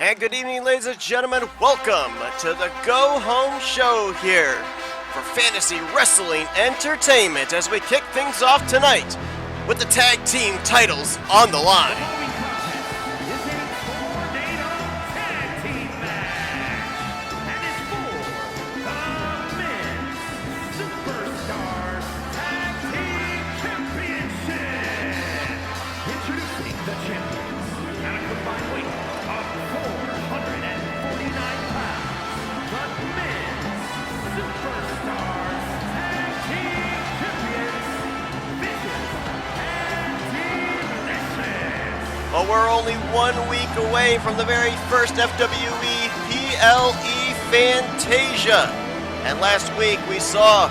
And good evening, ladies and gentlemen. Welcome to the Go Home Show here for Fantasy Wrestling Entertainment as we kick things off tonight with the tag team titles on the line. Well, we're only 1 week away from the very first FWE Fantasia. And last week we saw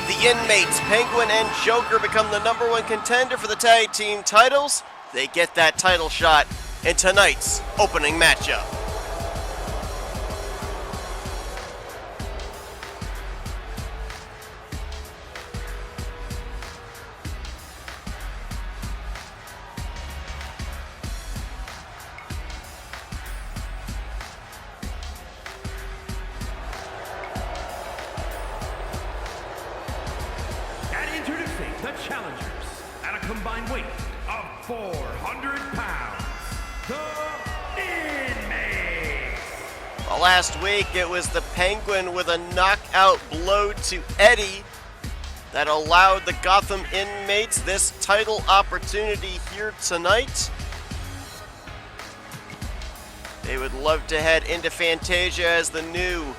the inmates, Penguin and Joker, become the #1 contender for the tag team titles. They get that title shot in tonight's opening matchup. The challengers at a combined weight of 400 pounds, the Inmates. Well, last week it was the Penguin with a knockout blow to Eddie that allowed the Gotham Inmates this title opportunity here tonight. They would love to head into Fantasia as the new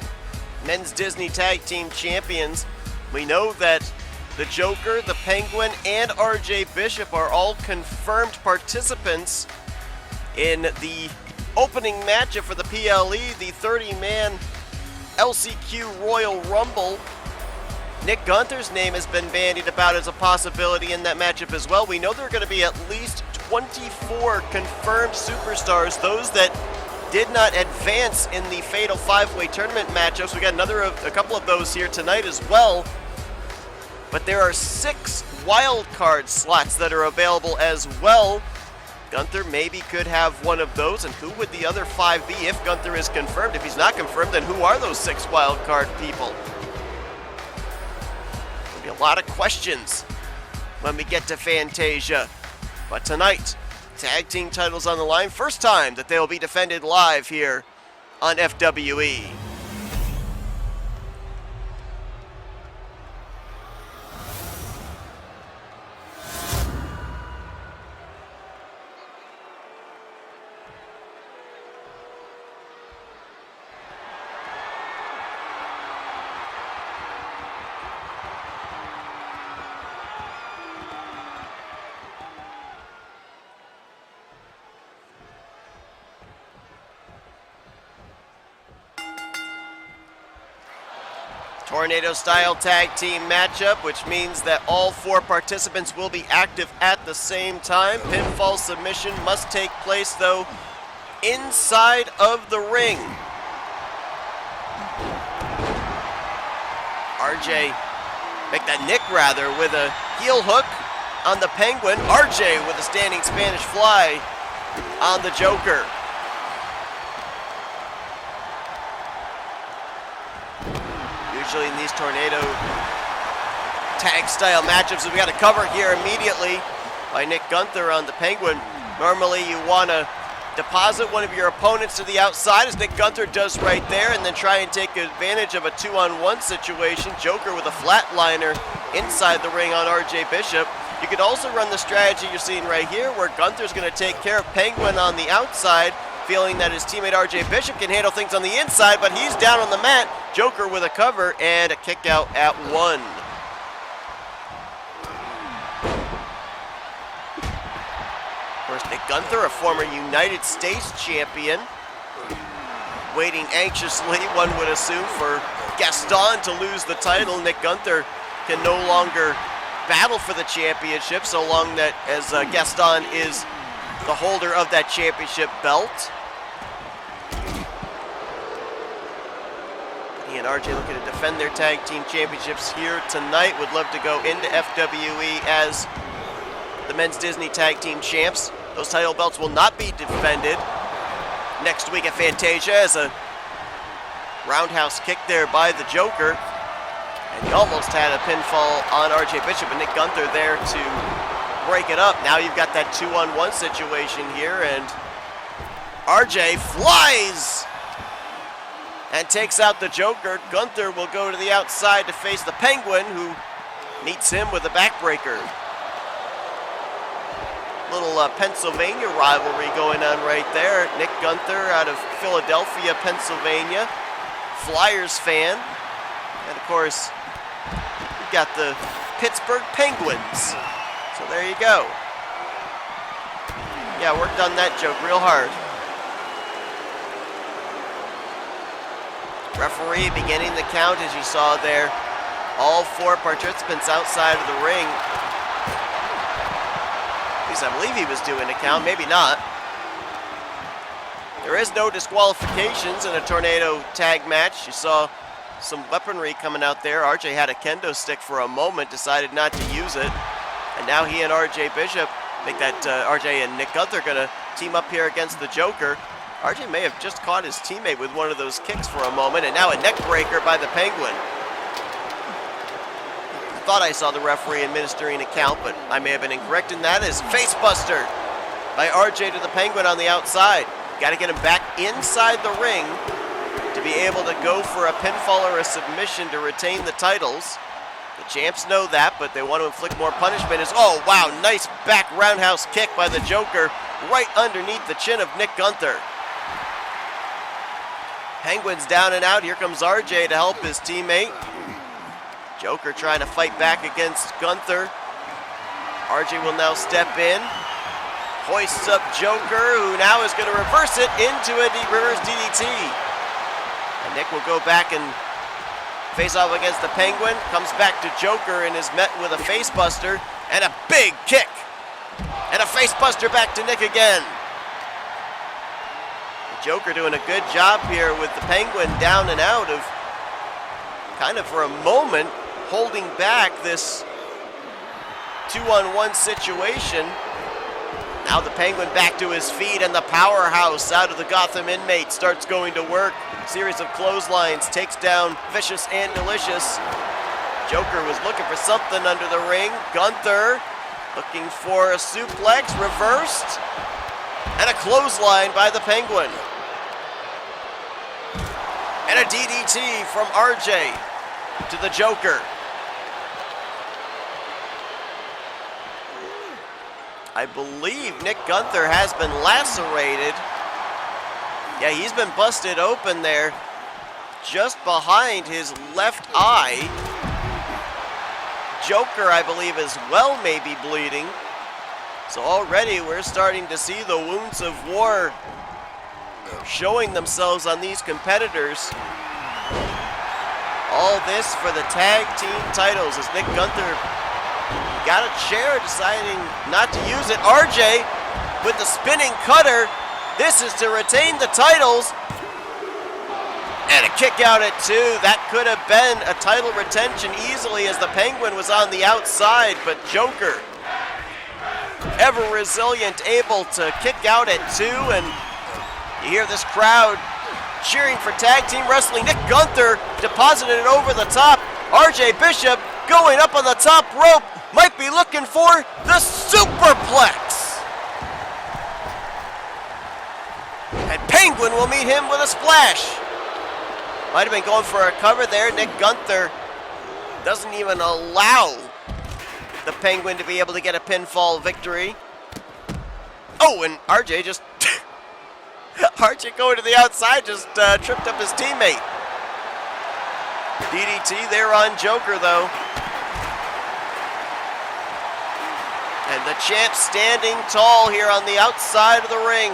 Men's Disney Tag Team Champions. We know that the Joker, the Penguin, and RJ Bishop are all confirmed participants in the opening matchup for the PLE, the 30-man LCQ Royal Rumble. Nick Gunther's name has been bandied about as a possibility in that matchup as well. We know there are going to be at least 24 confirmed superstars, those that did not advance in the Fatal 5-Way Tournament matchups. We got a couple of those here tonight as well. But there are 6 wild card slots that are available as well. Gunther maybe could have one of those, and who would the other 5 be if Gunther is confirmed? If he's not confirmed, then who are those 6 wild card people? There'll be a lot of questions when we get to Fantasia. But tonight, tag team titles on the line. First time that they will be defended live here on FWE. Tornado-style tag team matchup, which means that all 4 participants will be active at the same time. Pinfall submission must take place, though, inside of the ring. Nick with a heel hook on the Penguin. RJ with a standing Spanish fly on the Joker. Usually in these tornado tag style matchups, we got to cover here immediately by Nick Gunther on the Penguin. Normally you want to deposit one of your opponents to the outside, as Nick Gunther does right there, and then try and take advantage of a 2-on-1 situation. Joker with a flatliner inside the ring on RJ Bishop. You could also run the strategy you're seeing right here, where Gunther's going to take care of Penguin on the outside, feeling that his teammate RJ Bishop can handle things on the inside, but he's down on the mat. Joker with a cover and a kick out at 1. Of course, Nick Gunther, a former United States champion, waiting anxiously, one would assume, for Gaston to lose the title. Nick Gunther can no longer battle for the championship so long that as Gaston is the holder of that championship belt. He and RJ looking to defend their tag team championships here tonight. Would love to go into FWE as the Men's Disney Tag Team Champs. Those title belts will not be defended next week at Fantasia as a roundhouse kick there by the Joker. And he almost had a pinfall on RJ Bishop, and Nick Gunther there to break it up. Now you've got that 2-on-1 situation here, and RJ flies and takes out the Joker. Gunther will go to the outside to face the Penguin, who meets him with a backbreaker. Little Pennsylvania rivalry going on right there. Nick Gunther out of Philadelphia, Pennsylvania. Flyers fan. And of course, you've got the Pittsburgh Penguins. So there you go. Yeah, worked on that joke real hard. Referee beginning the count, as you saw there. All 4 participants outside of the ring. At least I believe he was doing a count, maybe not. There is no disqualifications in a tornado tag match. You saw some weaponry coming out there. RJ had a kendo stick for a moment, decided not to use it. And now he and RJ Bishop, I think that RJ and Nick Gunther are gonna team up here against the Joker. RJ may have just caught his teammate with one of those kicks for a moment, and now a neck breaker by the Penguin. I thought I saw the referee administering a count, but I may have been incorrect in that. Is facebuster by RJ to the Penguin on the outside. Got to get him back inside the ring to be able to go for a pinfall or a submission to retain the titles. The champs know that, but they want to inflict more punishment. Oh, wow, nice back roundhouse kick by the Joker right underneath the chin of Nick Gunther. Penguin's down and out. Here comes RJ to help his teammate. Joker trying to fight back against Gunther. RJ will now step in. Hoists up Joker, who now is going to reverse it into a reverse DDT. And Nick will go back and face off against the Penguin. Comes back to Joker and is met with a facebuster and a big kick. And a facebuster back to Nick again. Joker doing a good job here with the Penguin down and out of, kind of for a moment, holding back this 2-on-1 situation. Now the Penguin back to his feet, and the powerhouse out of the Gotham inmate starts going to work. Series of clotheslines, takes down Vicious and Delicious. Joker was looking for something under the ring. Gunther looking for a suplex, reversed, and a clothesline by the Penguin. And a DDT from RJ to the Joker. I believe Nick Gunther has been lacerated. Yeah, he's been busted open there, just behind his left eye. Joker, I believe, as well may be bleeding. So already we're starting to see the wounds of war showing themselves on these competitors. All this for the tag team titles as Nick Gunther got a chair, deciding not to use it. RJ with the spinning cutter. This is to retain the titles. And a kick out at 2. That could have been a title retention easily as the Penguin was on the outside, but Joker, ever resilient, able to kick out at 2, and you hear this crowd cheering for tag team wrestling. Nick Gunther deposited it over the top. RJ Bishop going up on the top rope, might be looking for the superplex. And Penguin will meet him with a splash. Might have been going for a cover there. Nick Gunther doesn't even allow the Penguin to be able to get a pinfall victory. Oh, and RJ just RJ going to the outside, just tripped up his teammate. DDT there on Joker, though. And the champ standing tall here on the outside of the ring.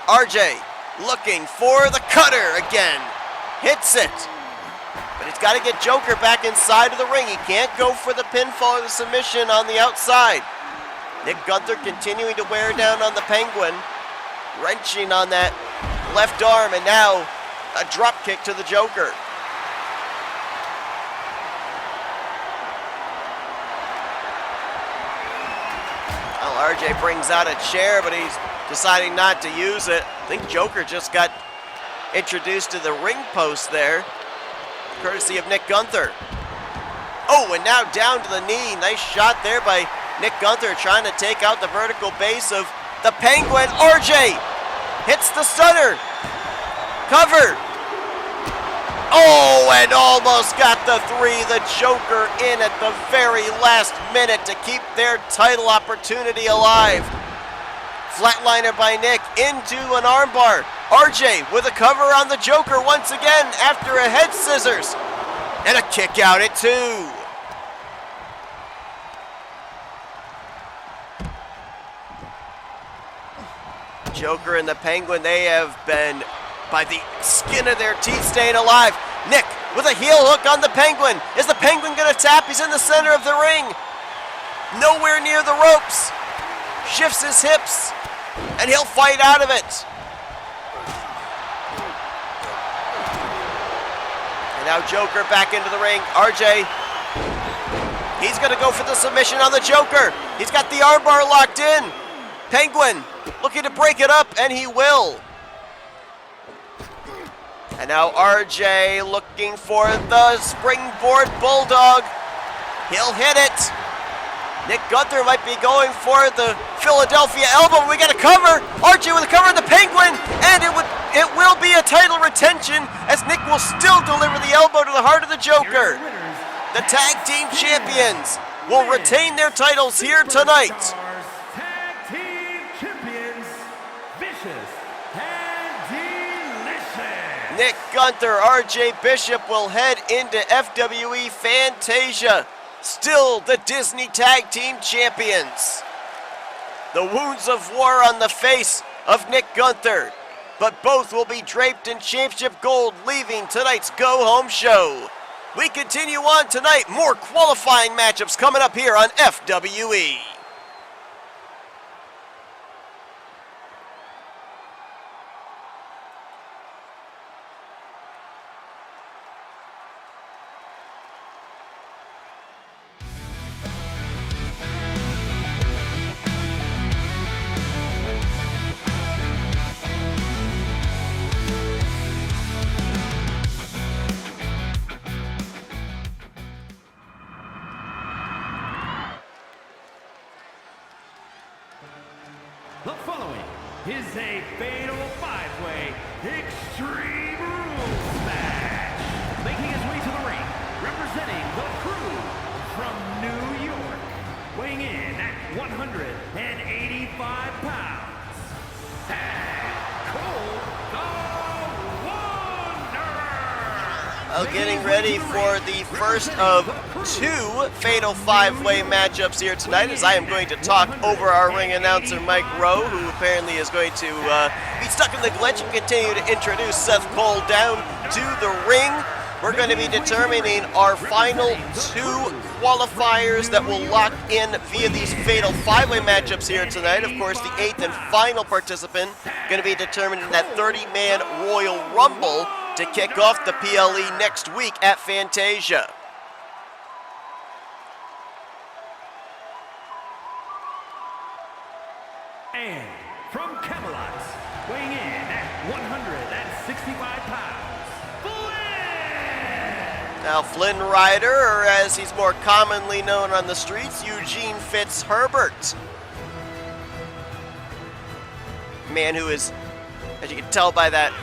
RJ looking for the cutter again. Hits it. But he's got to get Joker back inside of the ring. He can't go for the pinfall or the submission on the outside. Nick Gunther continuing to wear down on the Penguin. Wrenching on that left arm, and now a drop kick to the Joker. Well, RJ brings out a chair, but he's deciding not to use it. I think Joker just got introduced to the ring post there, courtesy of Nick Gunther. Oh, and now down to the knee. Nice shot there by Nick Gunther, trying to take out the vertical base of the Penguin. RJ hits the stunner. Cover. Oh, and almost got the 3. The Joker in at the very last minute to keep their title opportunity alive. Flatliner by Nick into an armbar. RJ with a cover on the Joker once again after a head scissors. And a kick out at 2. Joker and the Penguin, they have been by the skin of their teeth staying alive. Nick with a heel hook on the Penguin. Is the Penguin gonna tap? He's in the center of the ring. Nowhere near the ropes. Shifts his hips, and he'll fight out of it. And now Joker back into the ring. RJ, he's gonna go for the submission on the Joker. He's got the armbar locked in. Penguin looking to break it up, and he will. And now RJ looking for the springboard bulldog. He'll hit it. Nick Gunther might be going for the Philadelphia elbow. We got a cover. RJ with a cover on the Penguin, and it will be a title retention as Nick will still deliver the elbow to the heart of the Joker. The tag team champions will retain their titles here tonight. Nick Gunther, RJ Bishop will head into FWE Fantasia, still the Disney Tag Team Champions. The wounds of war on the face of Nick Gunther, but both will be draped in championship gold, leaving tonight's go-home show. We continue on tonight, more qualifying matchups coming up here on FWE. The following is a fatal 5-way Extreme Rules match. Making his way to the ring, representing the Crew from New York, weighing in at 185 pounds, and Cole the Wonder. Well, getting ready for the first of 2 fatal 5-way matchups here tonight, as I am going to talk over our ring announcer Mike Rowe, who apparently is going to be stuck in the glitch and continue to introduce Seth Cole down to the ring. We're going to be determining our final 2 qualifiers that will lock in via these fatal 5-way matchups here tonight. Of course, the 8th and final participant going to be determined in that 30-man Royal Rumble to kick off the PLE next week at Fantasia. And from Camelot, weighing in at 165 pounds, Flynn! Now Flynn Rider, or as he's more commonly known on the streets, Eugene Fitzherbert. Man who is, as you can tell by that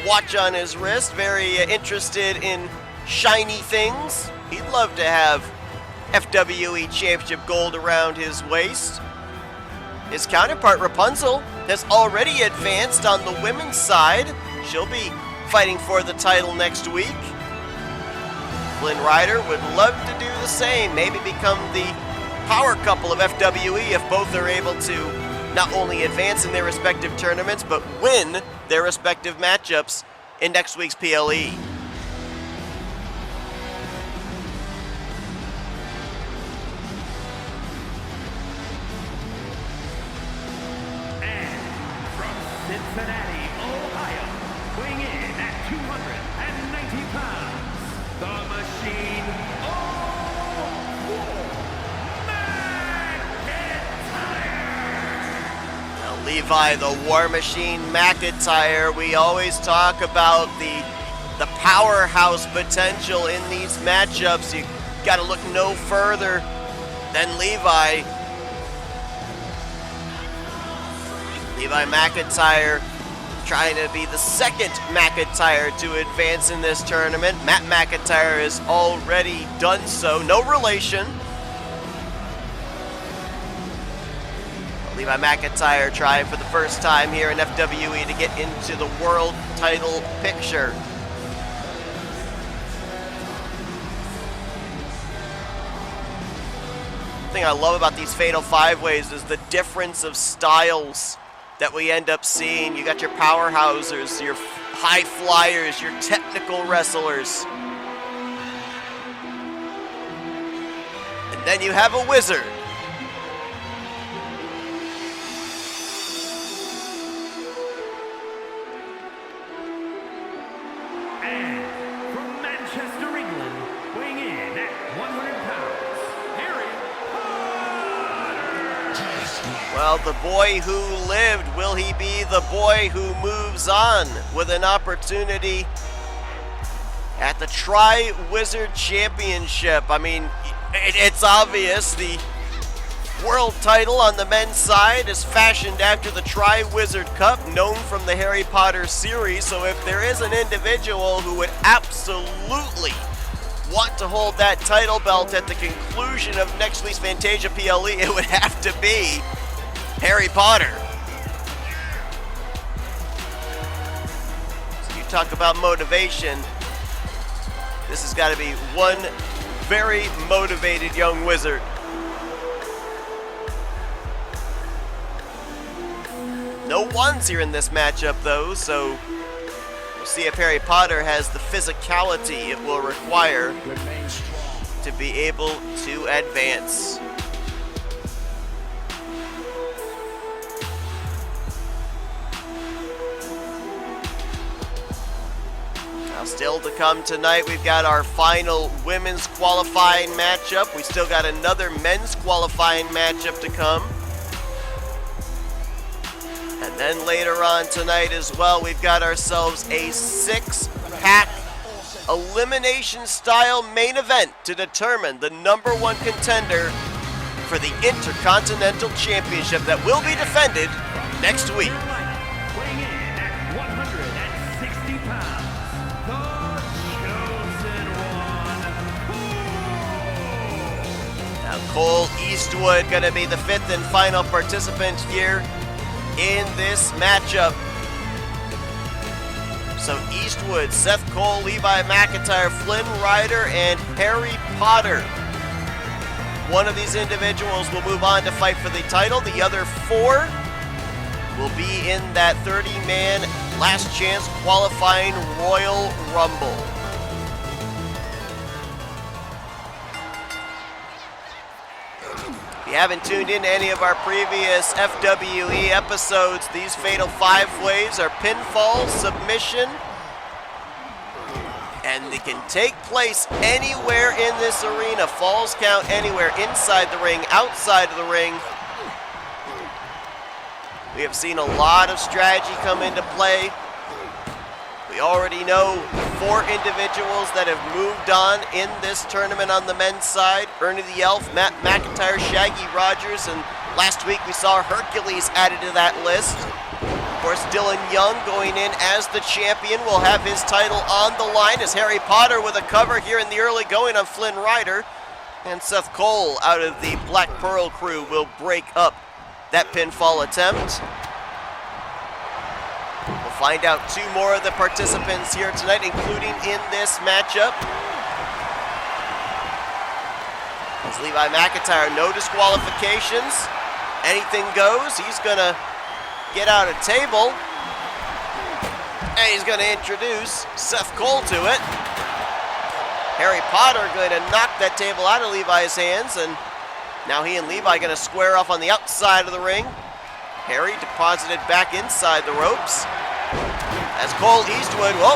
watch on his wrist, very interested in shiny things. He'd love to have FWE Championship gold around his waist. His counterpart, Rapunzel, has already advanced on the women's side. She'll be fighting for the title next week. Flynn Rider would love to do the same, maybe become the power couple of FWE if both are able to not only advance in their respective tournaments, but win their respective matchups in next week's PLE. Cincinnati, Ohio, weighing in at 290 pounds, the Machine of War, McIntyre. Now Levi the War Machine McIntyre. We always talk about the powerhouse potential in these matchups. You got to look no further than Levi. Levi McIntyre trying to be the second McIntyre to advance in this tournament. Matt McIntyre has already done so. No relation. Levi McIntyre trying for the first time here in FWE to get into the world title picture. The thing I love about these Fatal 5-Ways is the difference of styles that we end up seeing. You got your powerhousers, your high flyers, your technical wrestlers. And then you have a wizard. And from Manchester, England, weighing in at 100 pounds, Harry Potter. Well, the boy who lived, will he be the boy who moves on with an opportunity at the Tri-Wizard Championship? I mean, it's obvious the world title on the men's side is fashioned after the Tri-Wizard Cup, known from the Harry Potter series. So if there is an individual who would absolutely want to hold that title belt at the conclusion of next week's Fantasia PLE, it would have to be Harry Potter. So you talk about motivation. This has got to be one very motivated young wizard. No ones here in this matchup though, so we'll see if Harry Potter has the physicality it will require to be able to advance. Now still to come tonight, we've got our final women's qualifying matchup. We still got another men's qualifying matchup to come. And then later on tonight as well, we've got ourselves a 6-pack elimination style main event to determine the #1 contender for the Intercontinental Championship that will be defended next week. Weighing in at 160 pounds, the chosen one, Now Cole Eastwood going to be the 5th and final participant here in this matchup. So Eastwood, Seth Cole, Levi McIntyre, Flynn Rider, and Harry Potter. One of these individuals will move on to fight for the title. The other 4 will be in that 30-man last chance qualifying Royal Rumble. If you haven't tuned in to any of our previous FWE episodes, these Fatal 5-Ways are pinfall, submission, and they can take place anywhere in this arena. Falls count anywhere, inside the ring, outside of the ring. We have seen a lot of strategy come into play. We already know 4 individuals that have moved on in this tournament on the men's side. Ernie the Elf, Matt McIntyre, Shaggy Rogers, and last week we saw Hercules added to that list. Of course, Dylan Young going in as the champion will have his title on the line as Harry Potter with a cover here in the early going on Flynn Rider. And Seth Cole out of the Black Pearl crew will break up that pinfall attempt. We'll find out 2 more of the participants here tonight, including in this matchup. As Levi McIntyre, no disqualifications. Anything goes. He's gonna get out a table. And he's gonna introduce Seth Cole to it. Harry Potter going to knock that table out of Levi's hands, and now he and Levi gonna square off on the outside of the ring. Harry deposited back inside the ropes. As Cole Eastwood, whoa,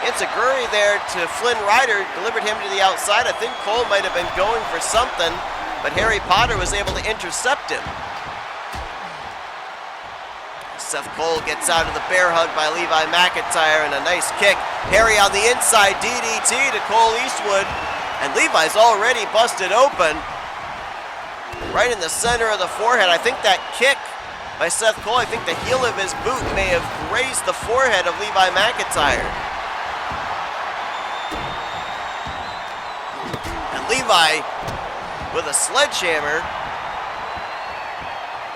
Enziguri there to Flynn Rider, delivered him to the outside. I think Cole might have been going for something, but Harry Potter was able to intercept him. Seth Cole gets out of the bear hug by Levi McIntyre and a nice kick. Harry on the inside, DDT to Cole Eastwood. And Levi's already busted open. Right in the center of the forehead. I think that kick by Seth Cole, I think the heel of his boot may have grazed the forehead of Levi McIntyre. And Levi with a sledgehammer.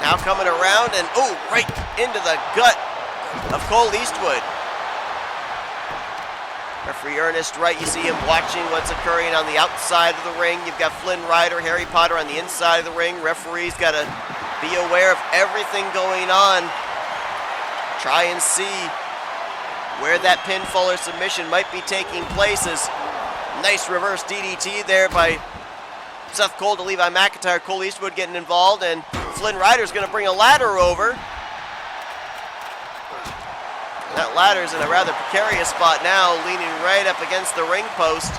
Now coming around and, right into the gut of Cole Eastwood. Referee Ernest Wright, you see him watching what's occurring on the outside of the ring. You've got Flynn Rider, Harry Potter on the inside of the ring. Referee's got to be aware of everything going on. Try and see where that pinfall or submission might be taking place. Nice reverse DDT there by Seth Cole to Levi McIntyre. Cole Eastwood getting involved, and Flynn Rider's going to bring a ladder over. That ladder's in a rather precarious spot now, leaning right up against the ring post.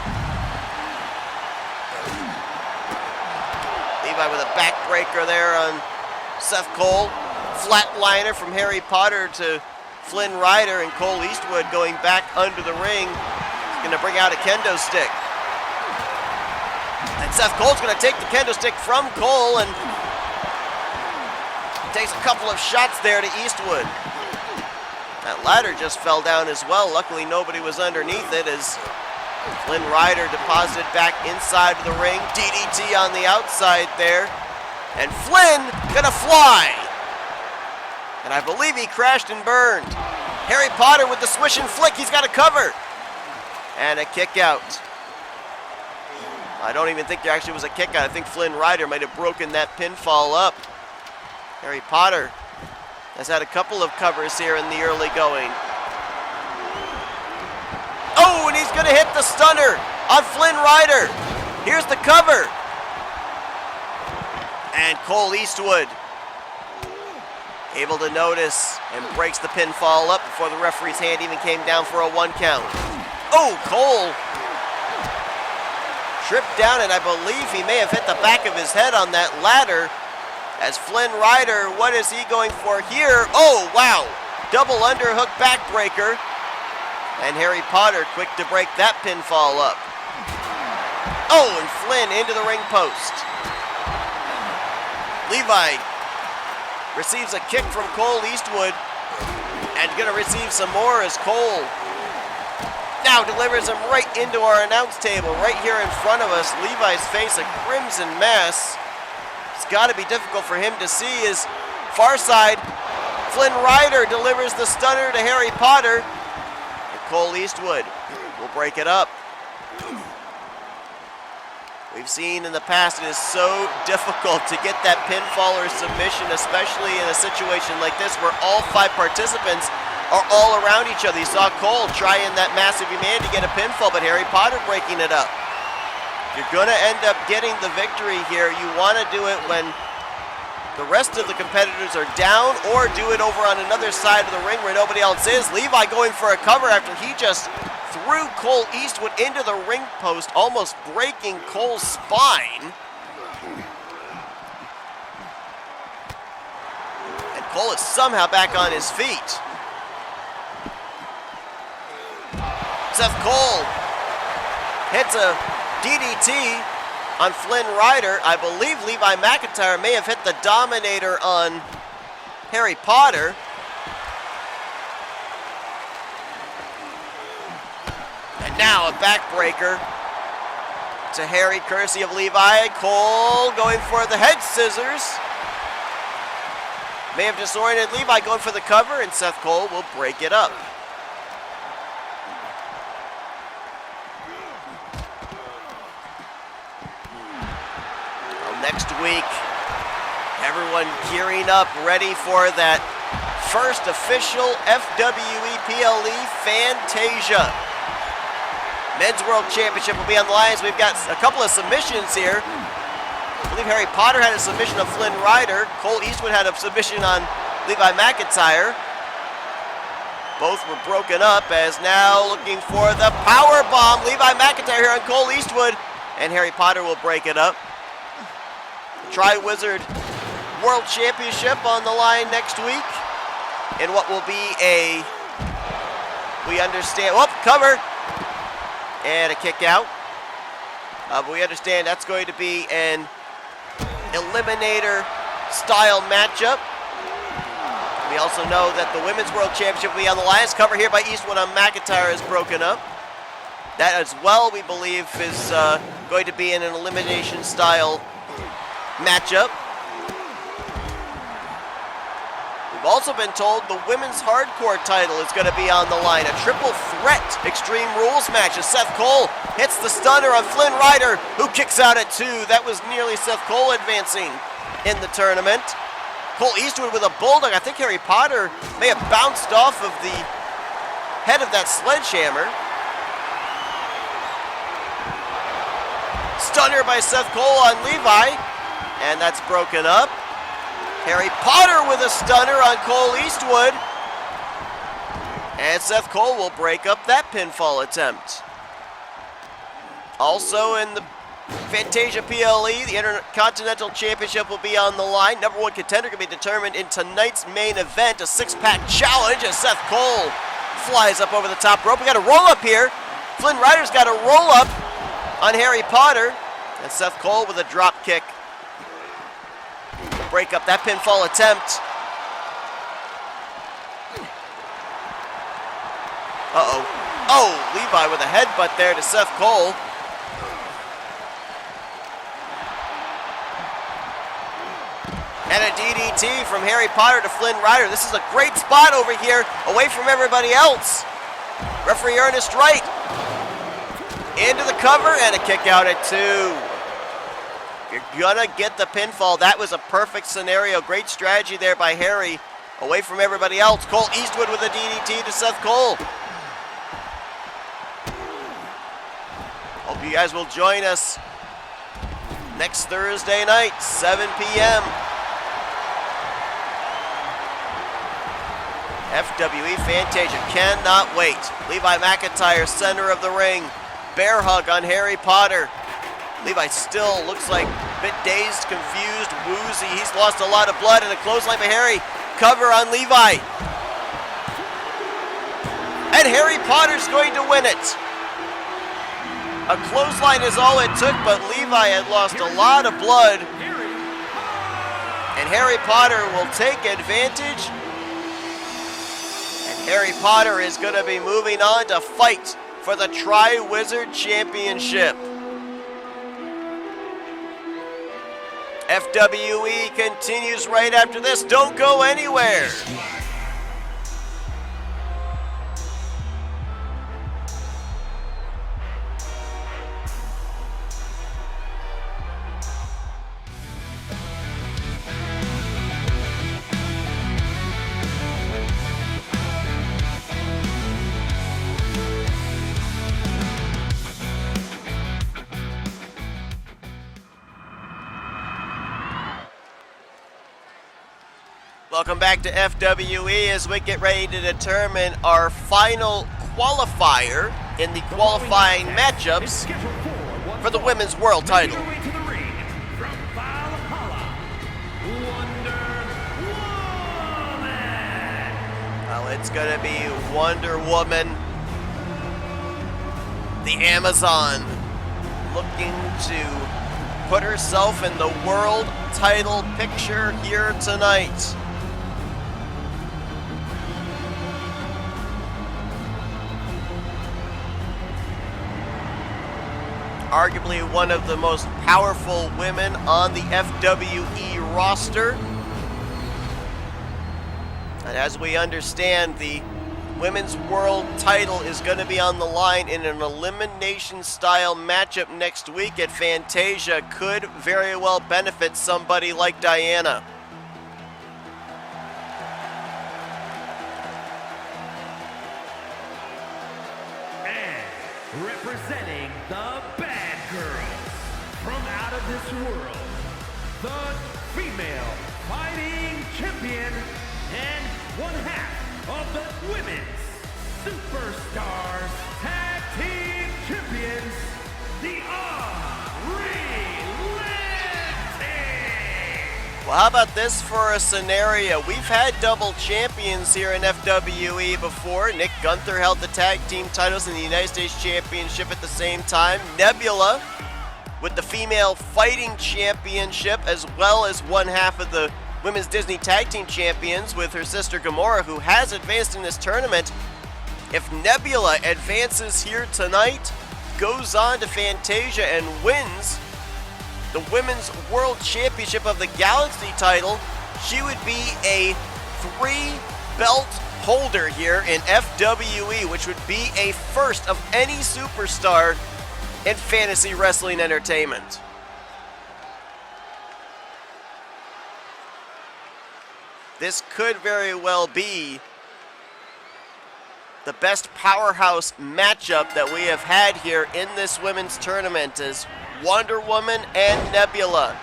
Levi with a backbreaker there on Seth Cole. Flatliner from Harry Potter to Flynn Rider, and Cole Eastwood going back under the ring. He's going to bring out a kendo stick. And Seth Cole's going to take the kendo stick from Cole and takes a couple of shots there to Eastwood. That ladder just fell down as well. Luckily, nobody was underneath it as Flynn Rider deposited back inside of the ring. DDT on the outside there. And Flynn gonna fly. And I believe he crashed and burned. Harry Potter with the swish and flick. He's got a cover. And a kick out. I don't even think there actually was a kick out. I think Flynn Rider might have broken that pinfall up. Harry Potter has had a couple of covers here in the early going. Oh, and he's going to hit the stunner on Flynn Rider. Here's the cover. And Cole Eastwood able to notice and breaks the pinfall up before the referee's hand even came down for a 1 count. Oh, Cole tripped down, and I believe he may have hit the back of his head on that ladder. As Flynn Rider, what is he going for here? Oh, wow. Double underhook backbreaker. And Harry Potter quick to break that pinfall up. Oh, and Flynn into the ring post. Levi receives a kick from Cole Eastwood and going to receive some more as Cole now delivers him right into our announce table right here in front of us. Levi's face a crimson mass. It's got to be difficult for him to see his far side. Flynn Rider delivers the stunner to Harry Potter. And Cole Eastwood will break it up. We've seen in the past it is so difficult to get that pinfall or submission, especially in a situation like this where all 5 participants are all around each other. You saw Cole trying that massive man to get a pinfall, but Harry Potter breaking it up. You're going to end up getting the victory here. You want to do it when the rest of the competitors are down, or do it over on another side of the ring where nobody else is. Levi going for a cover after he just threw Cole Eastwood into the ring post, almost breaking Cole's spine. And Cole is somehow back on his feet. Seth Cole hits a DDT on Flynn Rider. I believe Levi McIntyre may have hit the Dominator on Harry Potter. And now a backbreaker to Harry, courtesy of Levi. Cole going for the head scissors. May have disoriented Levi, going for the cover, and Seth Cole will break it up. Next week, everyone gearing up, ready for that first official FWE Fantasia. Men's World Championship will be on the line. We've got a couple of submissions here. I believe Harry Potter had a submission of Flynn Rider. Cole Eastwood had a submission on Levi McIntyre. Both were broken up, as now looking for the power bomb. Levi McIntyre here on Cole Eastwood, and Harry Potter will break it up. Tri-Wizard World Championship on the line next week. in what will be we understand, cover, and a kick out. We understand that's going to be an eliminator style matchup. We also know that the Women's World Championship will be on the line. Cover here by Eastwood on McIntyre is broken up. That as well, we believe, is going to be in an elimination style matchup. We've also been told the Women's Hardcore title is going to be on the line. A triple threat Extreme Rules match as Seth Cole hits the stunner on Flynn Rider, who kicks out at 2. That was nearly Seth Cole advancing in the tournament. Cole Eastwood with a bulldog. I think Harry Potter may have bounced off of the head of that sledgehammer. Stunner by Seth Cole on Levi, and that's broken up. Harry Potter with a stunner on Cole Eastwood. And Seth Cole will break up that pinfall attempt. Also in the Fantasia PLE, the Intercontinental Championship will be on the line. Number 1 contender can be determined in tonight's main event, a 6-pack challenge as Seth Cole flies up over the top rope. We got a roll up here. Flynn Rider's got a roll up on Harry Potter, and Seth Cole with a drop kick. Break up that pinfall attempt. Oh, Levi with a headbutt there to Seth Cole. And a DDT from Harry Potter to Flynn Rider. This is a great spot over here, away from everybody else. Referee Ernest Wright into the cover and a kick out at 2. You're gonna get the pinfall. That was a perfect scenario. Great strategy there by Harry, away from everybody else. Cole Eastwood with a DDT to Seth Cole. Hope you guys will join us next Thursday night, 7 p.m. FWE Fantasia, cannot wait. Levi McIntyre, center of the ring. Bear hug on Harry Potter. Levi still looks like a bit dazed, confused, woozy. He's lost a lot of blood, and a clothesline by Harry. Cover on Levi. And Harry Potter's going to win it. A clothesline is all it took, but Levi had lost a lot of blood. And Harry Potter will take advantage. And Harry Potter is going to be moving on to fight for the Tri-Wizard Championship. FWE continues right after this. Don't go anywhere. Welcome back to FWE as we get ready to determine our final qualifier in the qualifying matchups for the Women's World title. Well, it's going to be Wonder Woman, the Amazon, looking to put herself in the world title picture here tonight. Arguably one of the most powerful women on the FWE roster. And as we understand, the Women's World title is going to be on the line in an elimination style matchup next week at Fantasia. Could very well benefit somebody like Diana. And representing the bad girls from out of this world, the female fighting champion and one half of the Women's Superstars Tag Team Champions, the Unrelenting Well, how about this for a scenario? We've had double champions here in FWE before. Nick Gunther held the tag team titles in the United States Championship at the same time. Nebula with the female fighting championship, as well as one half of the Women's Disney Tag Team Champions with her sister Gamora, who has advanced in this tournament. If Nebula advances here tonight, goes on to Fantasia and wins the Women's World Championship of the Galaxy title, she would be a 3-belt holder here in FWE, which would be a first of any superstar in fantasy wrestling entertainment. This could very well be the best powerhouse matchup that we have had here in this women's tournament, as Wonder Woman and Nebula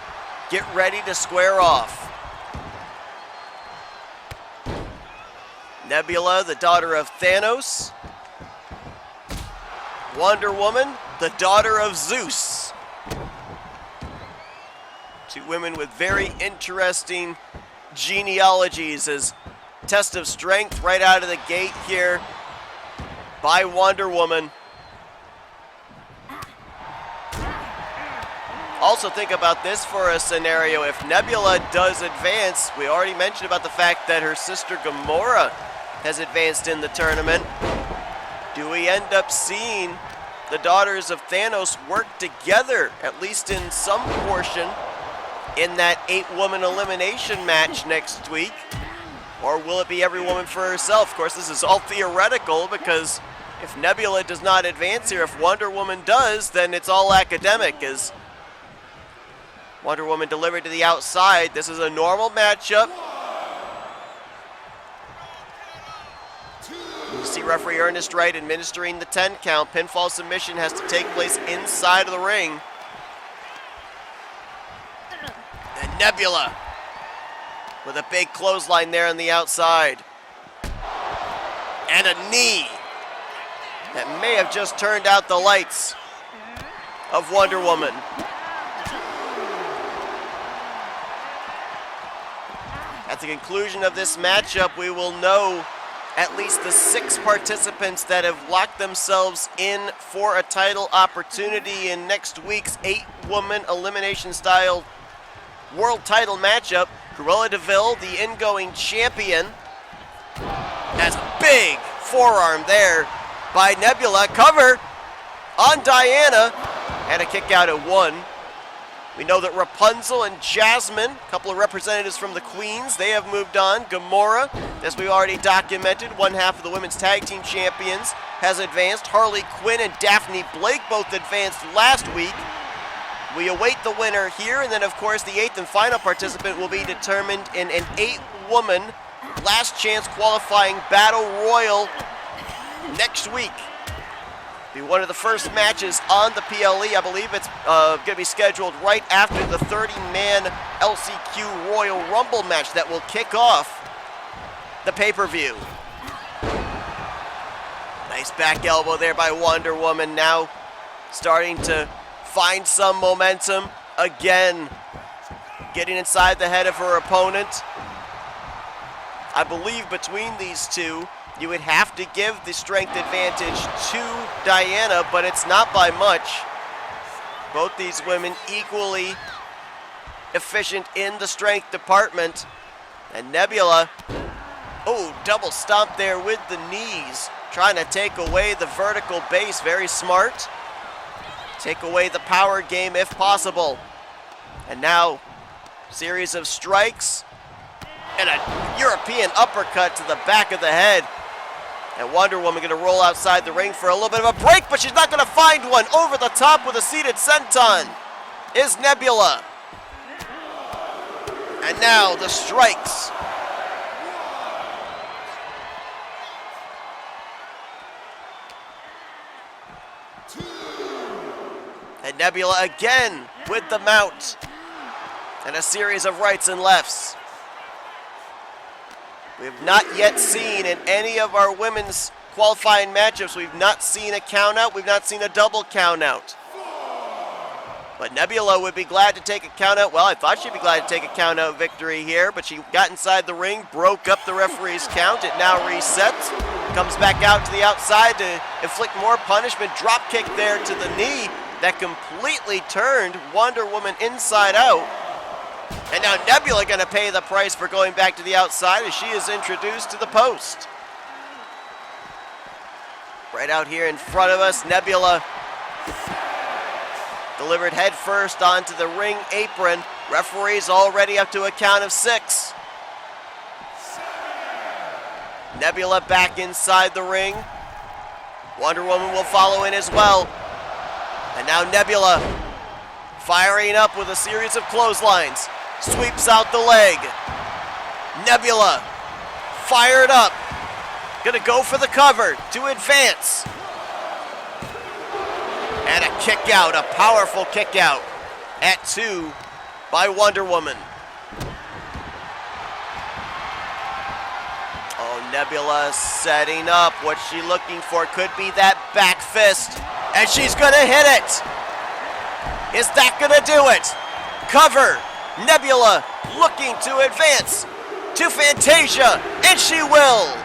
get ready to square off. Nebula, the daughter of Thanos. Wonder Woman, the daughter of Zeus. Two women with very interesting genealogies, as test of strength right out of the gate here by Wonder Woman. Also think about this for a scenario. If Nebula does advance, we already mentioned about the fact that her sister Gamora has advanced in the tournament. Do we end up seeing the daughters of Thanos work together, at least in some portion, in that 8-woman elimination match next week? Or will it be every woman for herself? Of course, this is all theoretical, because if Nebula does not advance here, if Wonder Woman does, then it's all academic, as Wonder Woman delivered to the outside. This is a normal matchup. You see referee Ernest Wright administering the 10 count. Pinfall submission has to take place inside of the ring. And Nebula with a big clothesline there on the outside. And a knee that may have just turned out the lights of Wonder Woman. At the conclusion of this matchup, we will know at least the 6 participants that have locked themselves in for a title opportunity in next week's 8-woman elimination-style world title matchup. Cruella DeVille, the ingoing champion, has a big forearm there by Nebula. Cover on Diana, and a kick out at 1. We know that Rapunzel and Jasmine, a couple of representatives from the Queens, they have moved on. Gamora, as we already documented, one half of the Women's Tag Team Champions, has advanced. Harley Quinn and Daphne Blake both advanced last week. We await the winner here, and then of course the 8th and final participant will be determined in an 8-woman last chance qualifying battle royal next week. Be one of the first matches on the PLE. I believe it's going to be scheduled right after the 30-man LCQ Royal Rumble match that will kick off the pay-per-view. Nice back elbow there by Wonder Woman, now starting to find some momentum again, getting inside the head of her opponent. I believe between these two, you would have to give the strength advantage to Diana, but it's not by much. Both these women equally efficient in the strength department. And Nebula, oh, double stomp there with the knees, trying to take away the vertical base. Very smart. Take away the power game if possible. And now, series of strikes and a European uppercut to the back of the head. And Wonder Woman going to roll outside the ring for a little bit of a break, but she's not going to find one. Over the top with a seated senton is Nebula. And now the strikes. And Nebula again with the mount. And a series of rights and lefts. We have not yet seen in any of our women's qualifying matchups, we've not seen a count out, we've not seen a double count out. But Nebula would be glad to take a countout. Well, I thought she'd be glad to take a countout victory here, but she got inside the ring, broke up the referee's count. It now resets. Comes back out to the outside to inflict more punishment. Drop kick there to the knee that completely turned Wonder Woman inside out. And now Nebula gonna pay the price for going back to the outside as she is introduced to the post. Right out here in front of us, Nebula delivered head first onto the ring apron. Referee's already up to a count of 6. Nebula back inside the ring. Wonder Woman will follow in as well. And now Nebula firing up with a series of clotheslines. Sweeps out the leg. Nebula fired up. Gonna go for the cover to advance. And a kick out, a powerful kick out at 2 by Wonder Woman. Oh, Nebula setting up. What she's looking for could be that back fist. And she's gonna hit it. Is that gonna do it? Cover. Nebula looking to advance to Fantasia, and she will.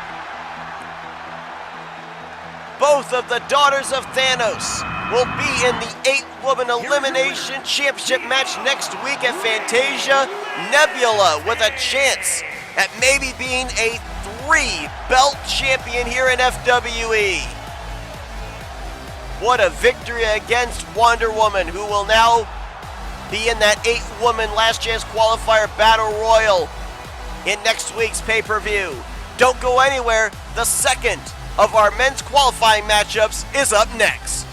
Both of the daughters of Thanos will be in the 8-woman elimination championship match next week at Fantasia. Nebula with a chance at maybe being a 3-belt champion here in FWE. What a victory against Wonder Woman, who will now be in that 8-woman last chance qualifier battle royal in next week's pay-per-view. Don't go anywhere. The second of our men's qualifying matchups is up next.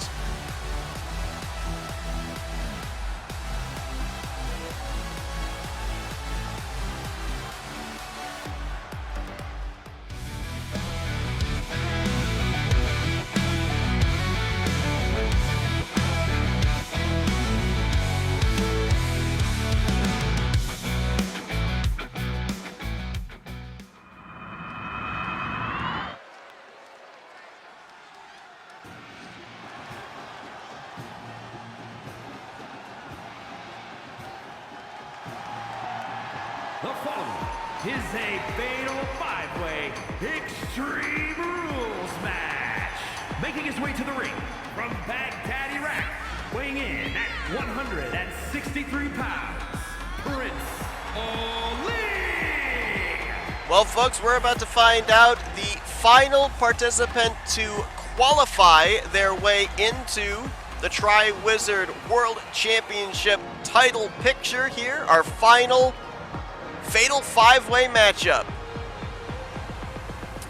The following is a fatal 5-way Extreme Rules match. Making his way to the ring from Baghdad, Iraq, weighing in at 163 pounds, Prince Ali. Well, folks, we're about to find out the final participant to qualify their way into the Tri-Wizard World Championship title picture here. Our final fatal 5-way matchup.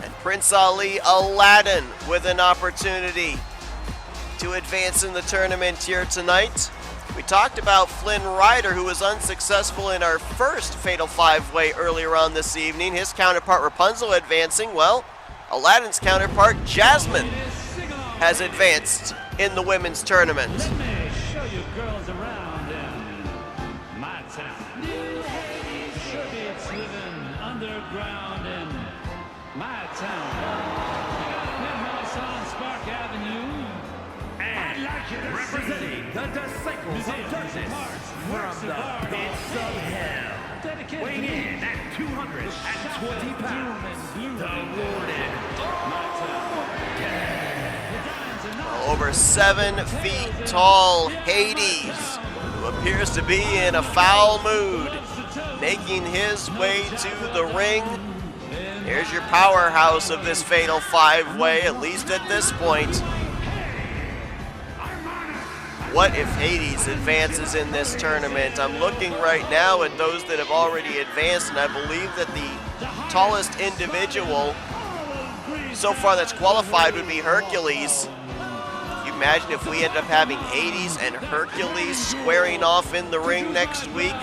And Prince Ali Aladdin with an opportunity to advance in the tournament here tonight. We talked about Flynn Rider, who was unsuccessful in our first fatal 5-way earlier on this evening. His counterpart Rapunzel advancing. Well, Aladdin's counterpart Jasmine has advanced in the women's tournament. Let me show you girls around in my town. It's living underground in my town. I got a penthouse on Spark Avenue. And representing the Disciples of Darkness from the pits of hell, weighing in at 220 pounds, the Warden. Over 7 feet tall Hades, who appears to be in a foul mood, making his way to the ring. Here's your powerhouse of this fatal 5-way, at least at this point. What if Hades advances in this tournament? I'm looking right now at those that have already advanced, and I believe that the tallest individual so far that's qualified would be Hercules. Can you imagine if we ended up having Hades and Hercules squaring off in the ring next week?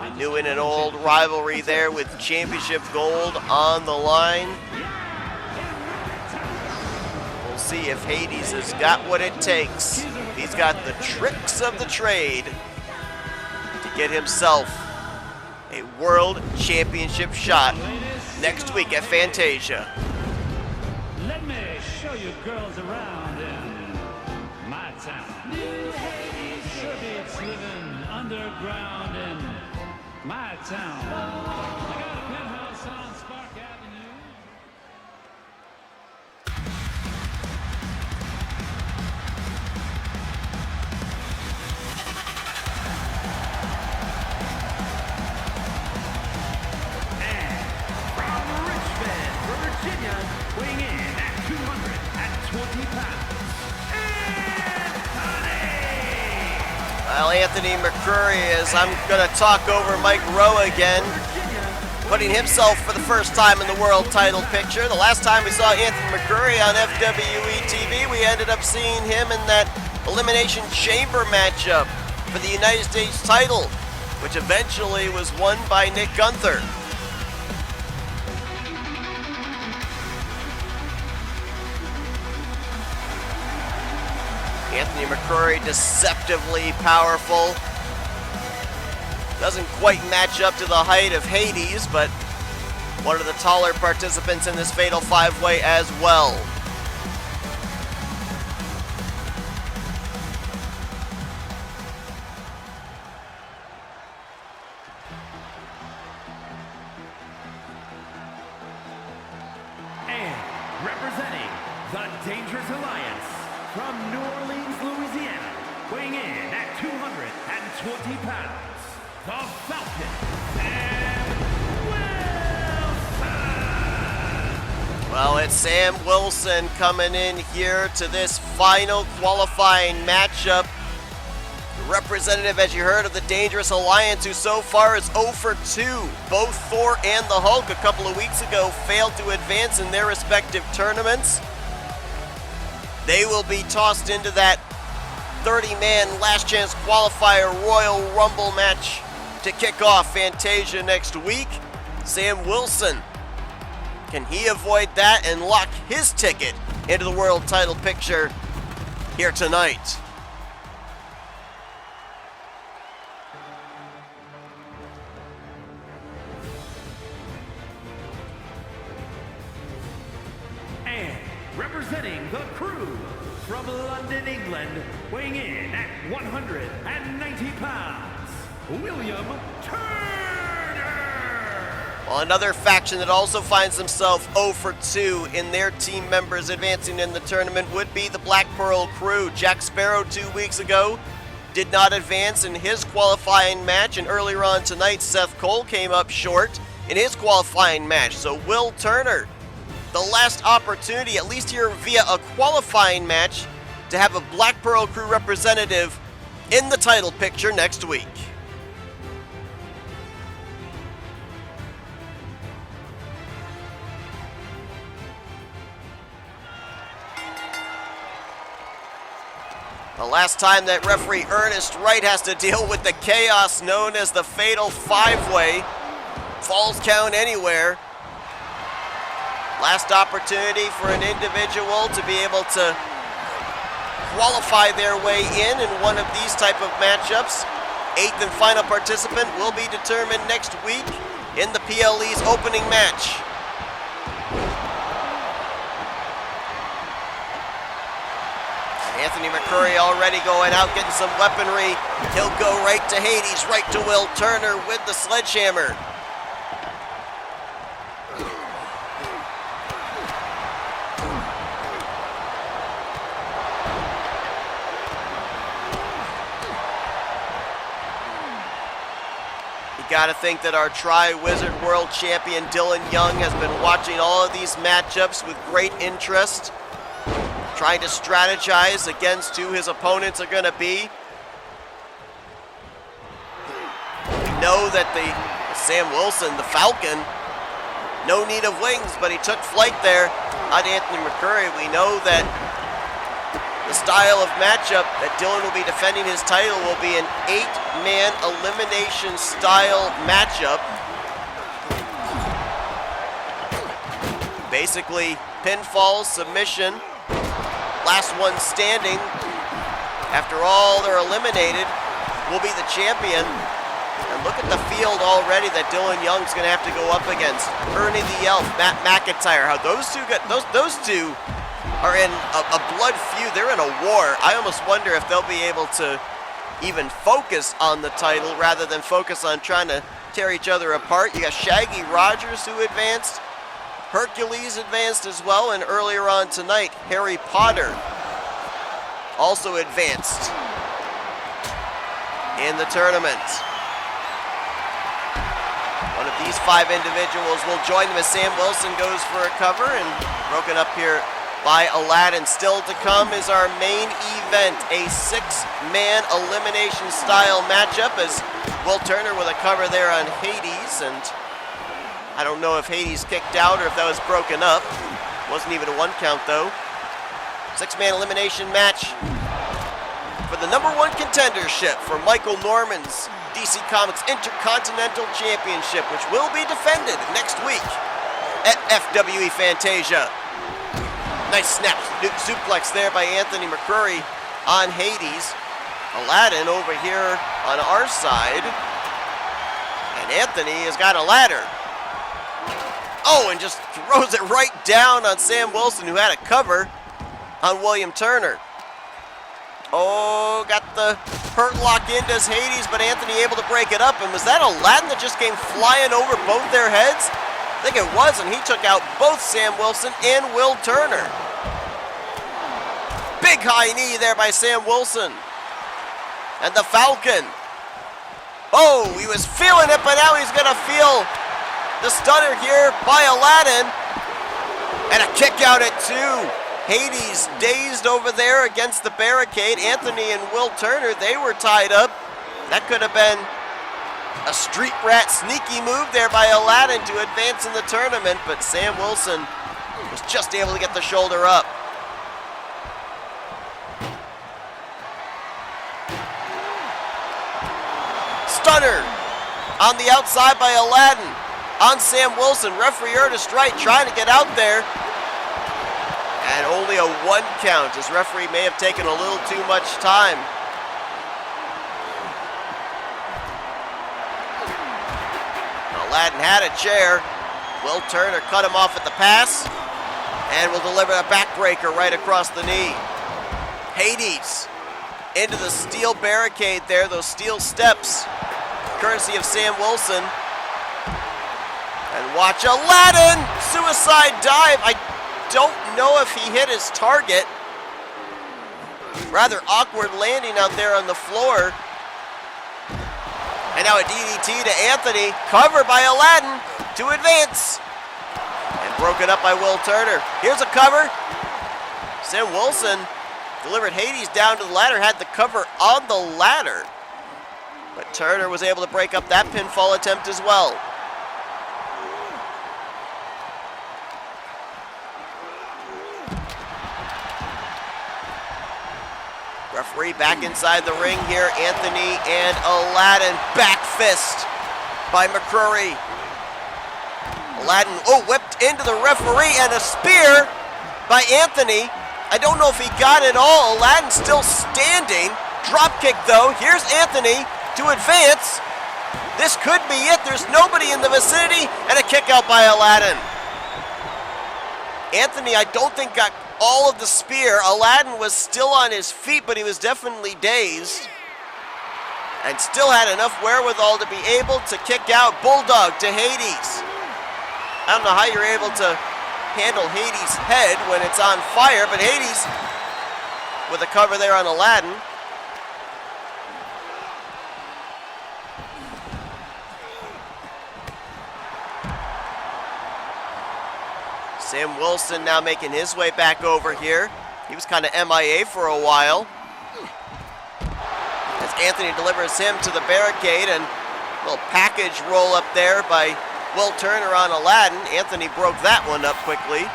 Renewing an old rivalry there with championship gold on the line. We'll see if Hades has got what it takes. He's got the tricks of the trade to get himself a world championship shot next week at Fantasia. Let me show you girls around in my town. my town. I got a penthouse on Spark Avenue. And from Richmond, Virginia, weighing in at 220 pounds, Well, Anthony McCurry is, I'm going to talk over Mike Rowe again, putting himself for the first time in the world title picture. The last time we saw Anthony McCurry on FWE TV, we ended up seeing him in that Elimination Chamber matchup for the United States title, which eventually was won by Nick Gunther. Anthony McCurry, deceptively powerful. Doesn't quite match up to the height of Hades, but one of the taller participants in this Fatal 5-Way as well. and representing the Dangerous Alliance from New Orleans, Louisiana, weighing in at 220 pounds, the Falcon, Sam Wilson. Well, it's Sam Wilson coming in here to this final qualifying matchup. The representative, as you heard, of the Dangerous Alliance, who so far is 0 for 2. Both Thor and the Hulk a couple of weeks ago failed to advance in their respective tournaments. They will be tossed into that 30-man last chance qualifier Royal Rumble match to kick off Fantasia next week. Sam Wilson, can he avoid that and lock his ticket into the world title picture here tonight? And representing the Crew from London, England, weighing in at 190 pounds, William Turner. Well, another faction that also finds themselves 0 for 2 in their team members advancing in the tournament would be the Black Pearl Crew. Jack Sparrow 2 weeks ago did not advance in his qualifying match, and earlier on tonight, Seth Cole came up short in his qualifying match. So Will Turner, the last opportunity, at least here via a qualifying match, to have a Black Pearl Crew representative in the title picture next week. The last time that referee Ernest Wright has to deal with the chaos known as the Fatal 5-Way, falls count anywhere. Last opportunity for an individual to be able to qualify their way in one of these type of matchups. Eighth and final participant will be determined next week in the PLE's opening match. Anthony McCurry already going out, getting some weaponry. He'll go right to Hades, right to Will Turner with the sledgehammer. You gotta think that our Tri-Wizard World Champion Dylan Young has been watching all of these matchups with great interest, trying to strategize against who his opponents are gonna be. We know that Sam Wilson, the Falcon, no need of wings, but he took flight there on Anthony McCurry. We know that the style of matchup that Dylan will be defending his title will be an 8-man elimination style matchup. Basically, pinfall, submission, last one standing after all they're eliminated will be the champion. And look at the field already that Dylan Young's going to have to go up against. Ernie the Elf, Matt McIntyre. How those two are in a blood feud. They're in a war. I almost wonder if they'll be able to even focus on the title rather than focus on trying to tear each other apart. You got Shaggy Rogers who advanced. Hercules advanced as well, and earlier on tonight, Harry Potter also advanced in the tournament. One of these 5 individuals will join them as Sam Wilson goes for a cover, and broken up here by Aladdin. Still to come is our main event, a 6-man elimination style matchup as Will Turner with a cover there on Hades, and I don't know if Hades kicked out or if that was broken up. Wasn't even a 1 count though. 6-man elimination match for the #1 contendership for Michael Norman's DC Comics Intercontinental Championship, which will be defended next week at FWE Fantasia. Nice snap suplex there by Anthony McCrory on Hades. Aladdin over here on our side. And Anthony has got a ladder. Oh, and just throws it right down on Sam Wilson, who had a cover on William Turner. Oh, got the hurt lock in, does Hades, but Anthony able to break it up. And was that Aladdin that just came flying over both their heads? I think it was, and he took out both Sam Wilson and Will Turner. Big high knee there by Sam Wilson. And the Falcon. Oh, he was feeling it, but now he's going to feel the stunner here by Aladdin. And a kick out at 2. Hades dazed over there against the barricade. Anthony and Will Turner, they were tied up. That could have been a street rat sneaky move there by Aladdin to advance in the tournament, but Sam Wilson was just able to get the shoulder up. Stunner on the outside by Aladdin on Sam Wilson. Referee Ernest Wright trying to get out there. And only a 1 count, as referee may have taken a little too much time. Aladdin had a chair. Will Turner cut him off at the pass and will deliver a backbreaker right across the knee. Hades into the steel barricade there, those steel steps, courtesy of Sam Wilson. And watch Aladdin, suicide dive. I don't know if he hit his target. Rather awkward landing out there on the floor. And now a DDT to Anthony, covered by Aladdin to advance. And broken up by Will Turner. Here's a cover. Sam Wilson delivered Hades down to the ladder, had the cover on the ladder. But Turner was able to break up that pinfall attempt as well. Referee back inside the ring here. Anthony and Aladdin. Back fist by McCrory. Aladdin, whipped into the referee, and a spear by Anthony. I don't know if he got it all. Aladdin still standing. Drop kick though. Here's Anthony to advance. This could be it. There's nobody in the vicinity, and a kick out by Aladdin. Anthony, I don't think got all of the spear. Aladdin was still on his feet, but he was definitely dazed. And still had enough wherewithal to be able to kick out. Bulldog to Hades. I don't know how you're able to handle Hades' head when it's on fire, but Hades with a cover there on Aladdin. Sam Wilson now making his way back over here. He was kind of MIA for a while. As Anthony delivers him to the barricade, and a little package roll up there by Will Turner on Aladdin. Anthony broke that one up quickly.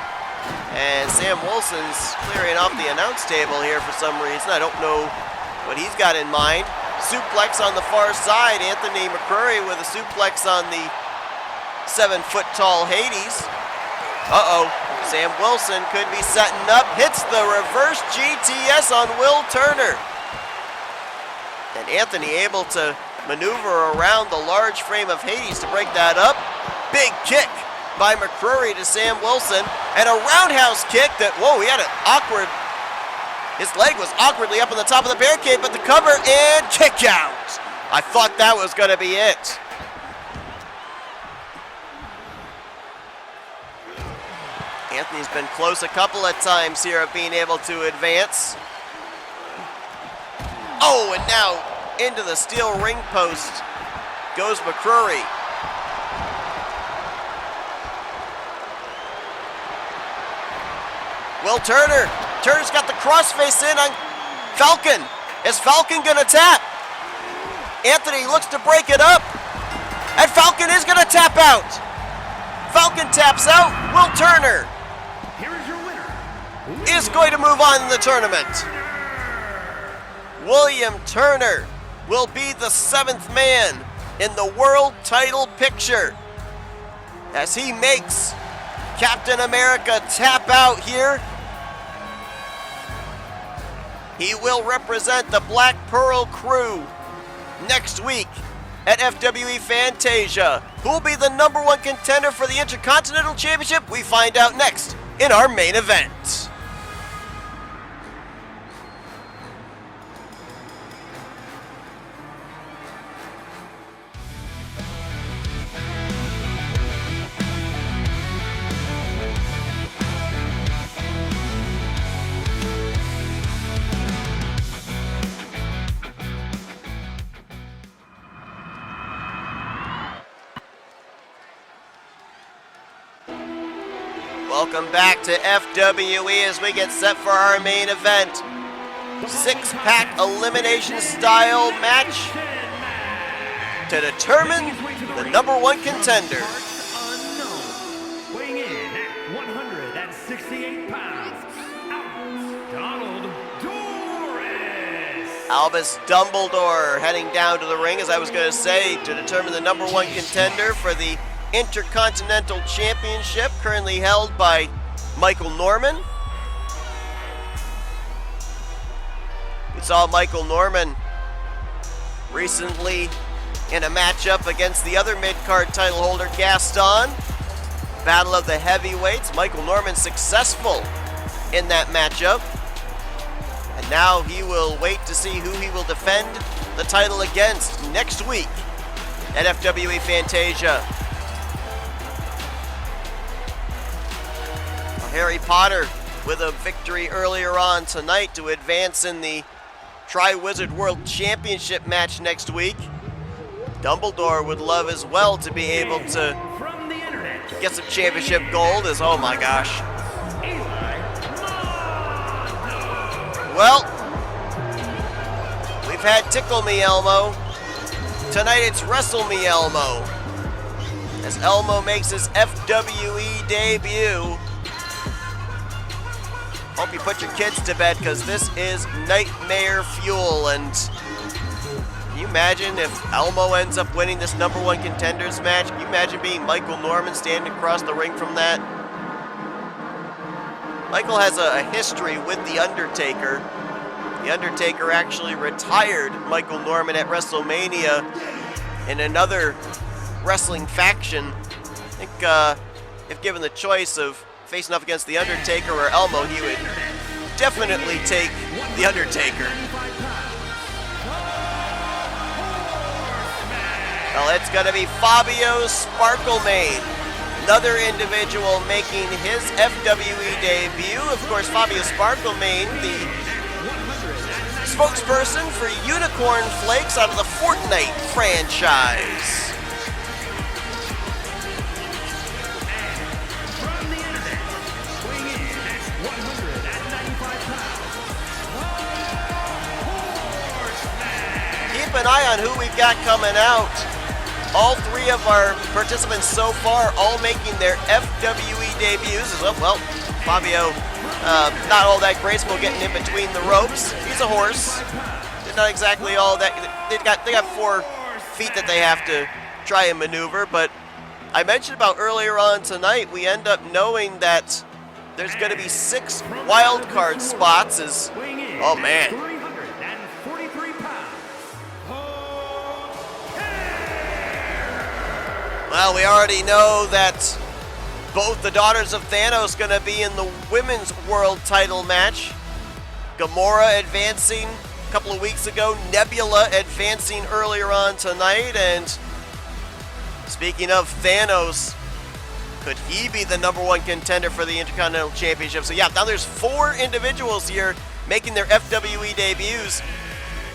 And Sam Wilson's clearing off the announce table here for some reason. I don't know what he's got in mind. Suplex on the far side. Anthony McCrory with a suplex on the 7-foot-tall Hades. Sam Wilson could be setting up. Hits the reverse GTS on Will Turner. And Anthony able to maneuver around the large frame of Hades to break that up. Big kick by McCrory to Sam Wilson. And a roundhouse kick that, he had an awkward, his leg was awkwardly up on the top of the barricade, but the cover and kick out. I thought that was going to be it. Anthony's been close a couple of times here of being able to advance. Oh, and now into the steel ring post goes McCrory. Will Turner. Turner's got the crossface in on Falcon. Is Falcon gonna tap? Anthony looks to break it up. And Falcon is gonna tap out. Falcon taps out. Will Turner Here is your winner. is going to move on in the tournament. William Turner will be the 7th man in the world title picture as he makes Captain America tap out here. He will represent the Black Pearl crew next week at FWE Fantasia. Who will be the #1 contender for the Intercontinental Championship? We find out next in our main event. Welcome back to FWE as we get set for our main event. 6-pack elimination style match to determine the #1 contender. Unknown. Weighing in at 168 pounds, Donald Doris. Albus Dumbledore heading down to the ring, as I was going to say, to determine the #1 contender for the Intercontinental Championship, currently held by Michael Norman. We saw Michael Norman recently in a matchup against the other mid-card title holder, Gaston. Battle of the heavyweights. Michael Norman successful in that matchup. And now he will wait to see who he will defend the title against next week at FWE Fantasia. Harry Potter with a victory earlier on tonight to advance in the Tri-Wizard World Championship match next week. Dumbledore would love as well to be able to From the internet, get some championship gold as, oh my gosh. Well, we've had Tickle Me Elmo. Tonight it's Wrestle Me Elmo, as Elmo makes his FWE debut. Hope you put your kids to bed, because this is nightmare fuel. And can you imagine if Elmo ends up winning this #1 contenders match? Can you imagine being Michael Norman standing across the ring from that? Michael has a history with The Undertaker. The Undertaker actually retired Michael Norman at WrestleMania in another wrestling faction. I think if given the choice of facing off against The Undertaker or Elmo, he would definitely take The Undertaker. Well, it's going to be Fabio Sparklemane, another individual making his FWE debut. Of course, Fabio Sparklemane, the spokesperson for Unicorn Flakes out of the Fortnite franchise. Keep an eye on who we've got coming out. All 3 of our participants so far all making their FWE debuts. Well, Fabio, not all that graceful getting in between the ropes. He's a horse. They're not exactly all that. They got 4 feet that they have to try and maneuver. But I mentioned about earlier on tonight, we end up knowing that there's going to be 6 wild card spots. Oh man. 343 pounds. Well, we already know that both the Daughters of Thanos going to be in the women's world title match. Gamora advancing a couple of weeks ago. Nebula advancing earlier on tonight. And speaking of Thanos, Could he be the #1 contender for the Intercontinental Championship? So yeah, now there's 4 individuals here making their FWE debuts.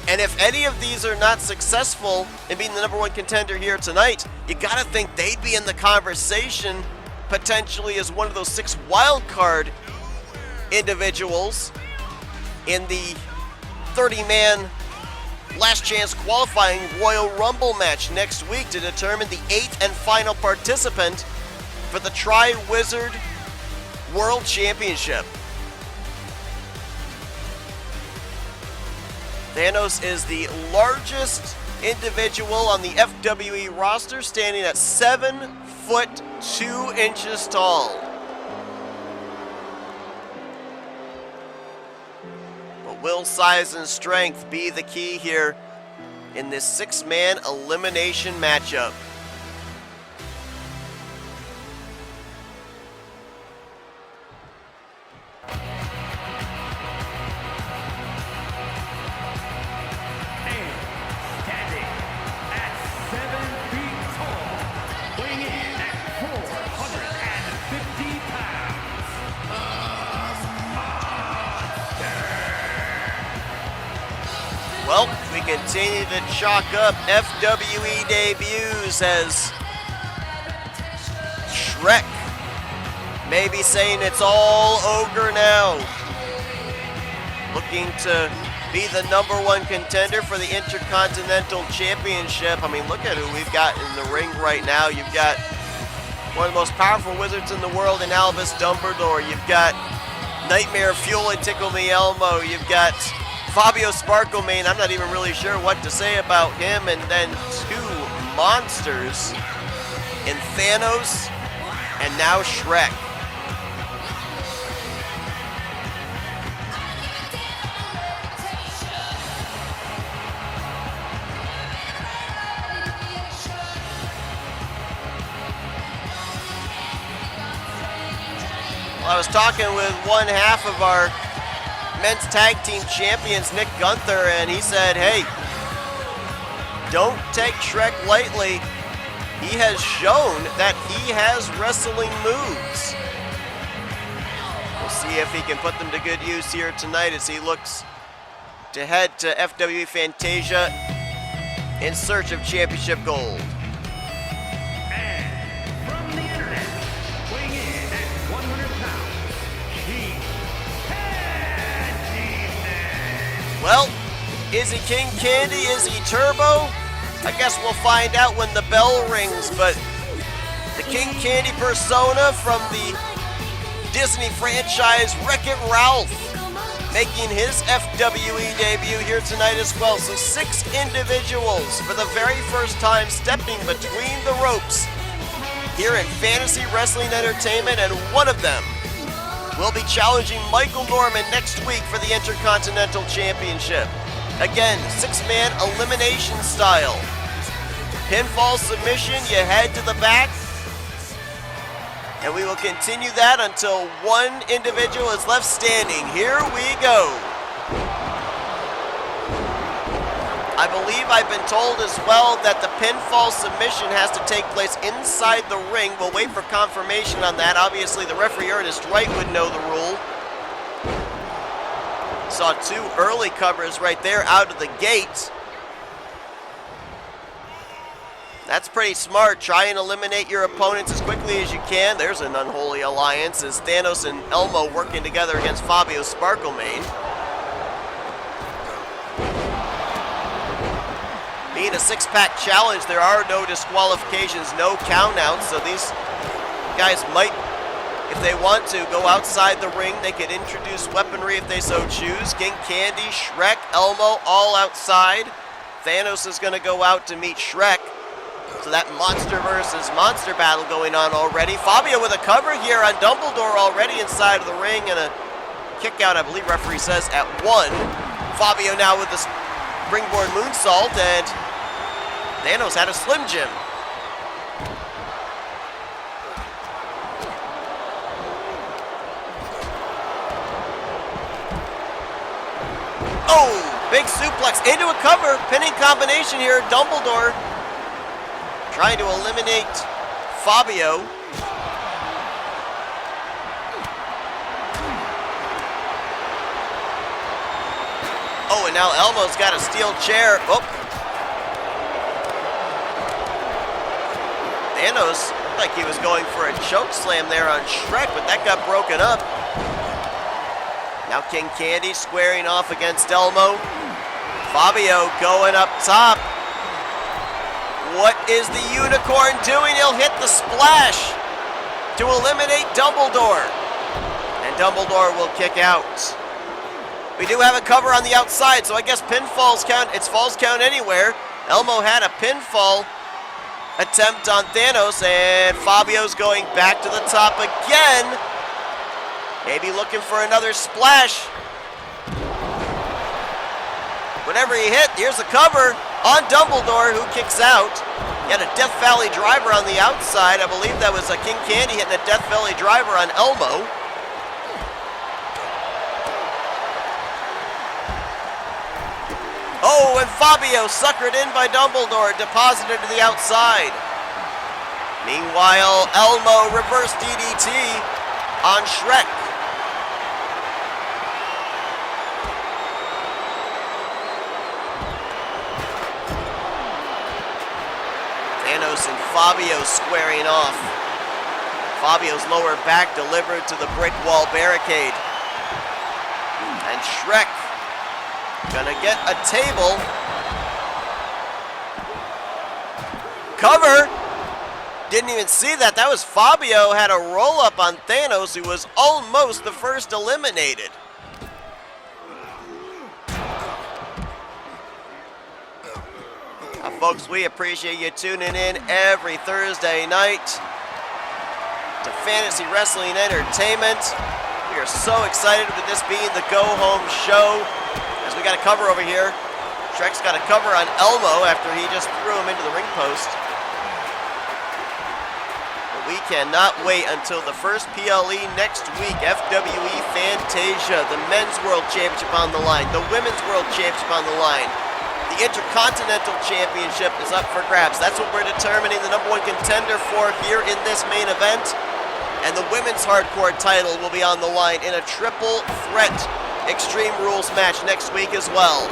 And if any of these are not successful in being the #1 contender here tonight, you gotta think they'd be in the conversation potentially as one of those 6 wildcard individuals in the 30-man last chance qualifying Royal Rumble match next week to determine the 8th and final participant for the Tri-Wizard World Championship. Thanos is the largest individual on the FWE roster, standing at 7 foot 2 inches tall. But will size and strength be the key here in this 6-man elimination matchup? Well, we continue to chalk up FWE debuts as Shrek may be saying it's all ogre now. Looking to be the #1 contender for the Intercontinental Championship. I mean, look at who we've got in the ring right now. You've got one of the most powerful wizards in the world in Albus Dumbledore. You've got Nightmare Fuel and Tickle Me Elmo. You've got Fabio Sparklemane. I'm not even really sure what to say about him. And then 2 monsters in Thanos and now Shrek. Well, I was talking with one half of our men's tag team champions, Nick Gunther, and he said, hey, don't take Shrek lightly. He has shown that he has wrestling moves. We'll see if he can put them to good use here tonight as he looks to head to FWE Fantasia in search of championship gold. Well, is he King Candy? Is he Turbo? I guess we'll find out when the bell rings, but the King Candy persona from the Disney franchise Wreck-It Ralph making his FWE debut here tonight as well. So 6 individuals for the very first time stepping between the ropes here in Fantasy Wrestling Entertainment, and one of them will be challenging Michael Norman next week for the Intercontinental Championship. Again, 6-man elimination style. Pinfall submission, you head to the back. And we will continue that until one individual is left standing. Here we go. I believe I've been told as well that the pinfall submission has to take place inside the ring. We'll wait for confirmation on that. Obviously, the referee Ernest Wright would know the rule. Saw 2 early covers right there out of the gate. That's pretty smart. Try and eliminate your opponents as quickly as you can. There's an unholy alliance as Thanos and Elmo working together against Fabio Sparklemane. Being a 6-pack challenge, there are no disqualifications, no countouts, so these guys might, if they want to, go outside the ring. They could introduce weaponry if they so choose. King Candy, Shrek, Elmo, all outside. Thanos is going to go out to meet Shrek. So that monster versus monster battle going on already. Fabio with a cover here on Dumbledore already inside of the ring, and a kick out, I believe referee says, at 1. Fabio now with the springboard moonsault, and Thanos had a Slim Jim. Oh, big suplex into a cover. Pinning combination here. Dumbledore trying to eliminate Fabio. Oh, and now Elmo's got a steel chair. Oh. Thanos looked like he was going for a choke slam there on Shrek, but that got broken up. Now King Candy squaring off against Elmo. Fabio going up top. What is the Unicorn doing? He'll hit the splash to eliminate Dumbledore. And Dumbledore will kick out. We do have a cover on the outside, so I guess pinfalls count. It's falls count anywhere. Elmo had a pinfall attempt on Thanos, and Fabio's going back to the top again. Maybe looking for another splash. Whenever he hit, here's a cover on Dumbledore, who kicks out. He had a Death Valley driver on the outside. I believe that was a King Candy hitting a Death Valley driver on Elmo. Oh, and Fabio suckered in by Dumbledore, deposited to the outside. Meanwhile, Elmo reverse DDT on Shrek. Thanos and Fabio squaring off. Fabio's lower back delivered to the brick wall barricade. And Shrek gonna get a table. Cover. Didn't even see that. That was Fabio had a roll up on Thanos, who was almost the first eliminated. Folks, we appreciate you tuning in every Thursday night to Fantasy Wrestling Entertainment. We are so excited with this being the go-home show, as we got a cover over here. Shrek's got a cover on Elmo after he just threw him into the ring post. But we cannot wait until the first PLE next week. FWE Fantasia, the Men's World Championship on the line, the Women's World Championship on the line. The Intercontinental Championship is up for grabs. That's what we're determining the #1 contender for here in this main event. And the women's hardcore title will be on the line in a triple threat Extreme Rules match next week as well.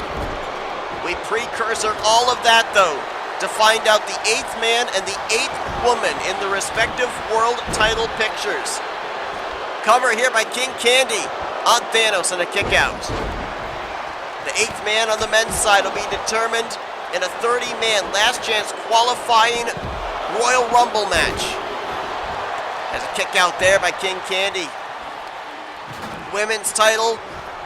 We precursor all of that, though, to find out the 8th man and the 8th woman in the respective world title pictures. Cover here by King Candy on Thanos and a kick out. The 8th man on the men's side will be determined in a 30-man last chance qualifying Royal Rumble match. Has a kick out there by King Candy. Women's title,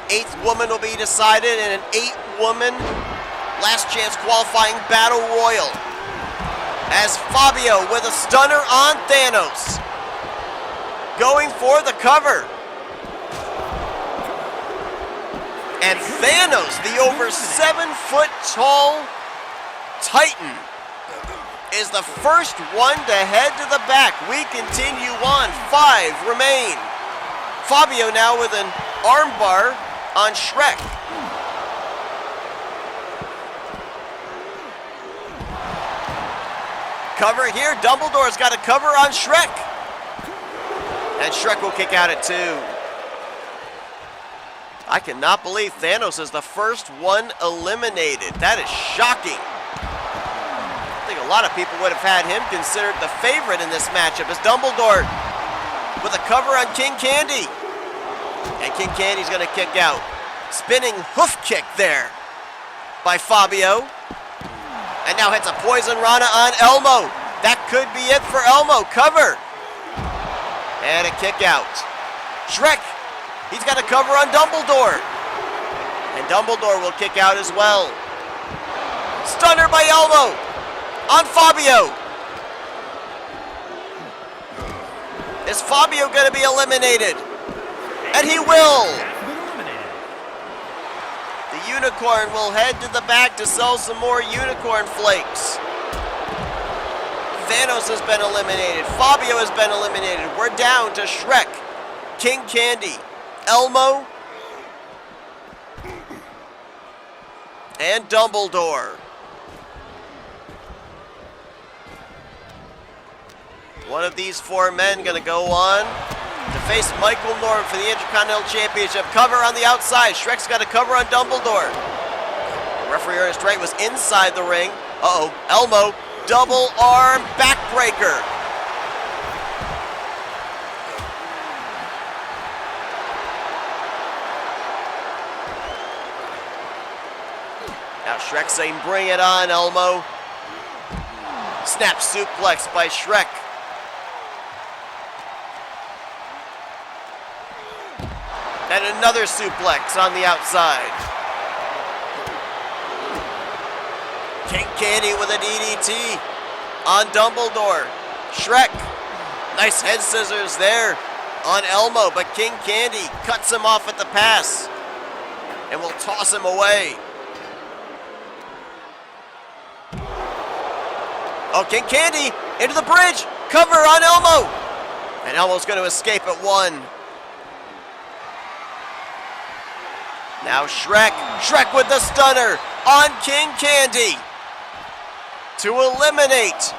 8th woman will be decided in an 8-woman last chance qualifying battle royal. As Fabio with a stunner on Thanos. Going for the cover. And Thanos, the over 7-foot-tall Titan, is the first one to head to the back. We continue on. 5 remain. Fabio now with an armbar on Shrek. Cover here. Dumbledore's got a cover on Shrek. And Shrek will kick out at 2. I cannot believe Thanos is the first one eliminated. That is shocking. I think a lot of people would have had him considered the favorite in this matchup, as Dumbledore with a cover on King Candy. And King Candy's going to kick out. Spinning hoof kick there by Fabio. And now hits a Poison Rana on Elmo. That could be it for Elmo. Cover. And a kick out. Shrek. He's got a cover on Dumbledore. And Dumbledore will kick out as well. Stunner by Elmo on Fabio. Is Fabio going to be eliminated? And he will. The Unicorn will head to the back to sell some more Unicorn Flakes. Thanos has been eliminated. Fabio has been eliminated. We're down to Shrek, King Candy, Elmo, and Dumbledore. One of these 4 men going to go on to face Michael Norm for the Intercontinental Championship. Cover on the outside. Shrek's got a cover on Dumbledore. Referee Ernest Wright was inside the ring. Uh-oh, Elmo, double arm backbreaker. Now Shrek saying, bring it on, Elmo. Snap suplex by Shrek. And another suplex on the outside. King Candy with a DDT on Dumbledore. Shrek, nice head scissors there on Elmo, but King Candy cuts him off at the pass and will toss him away. Oh, King Candy into the bridge, cover on Elmo. And Elmo's going to escape at one. Now Shrek with the stunner on King Candy to eliminate.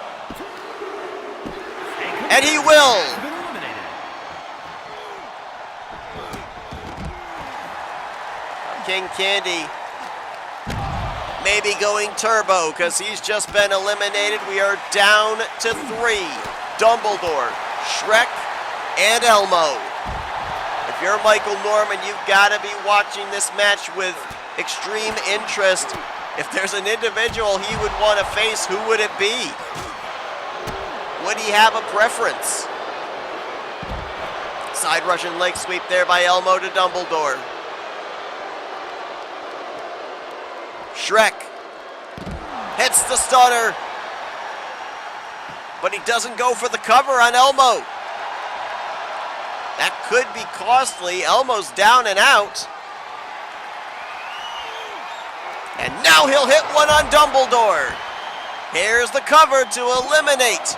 And he will. King Candy maybe going turbo because he's just been eliminated. We are down to 3. Dumbledore, Shrek, and Elmo. If you're Michael Norman, you've got to be watching this match with extreme interest. If there's an individual he would want to face, who would it be? Would he have a preference? Side Russian leg sweep there by Elmo to Dumbledore. Shrek hits the stunner, but he doesn't go for the cover on Elmo. That could be costly. Elmo's down and out. And now he'll hit one on Dumbledore. Here's the cover to eliminate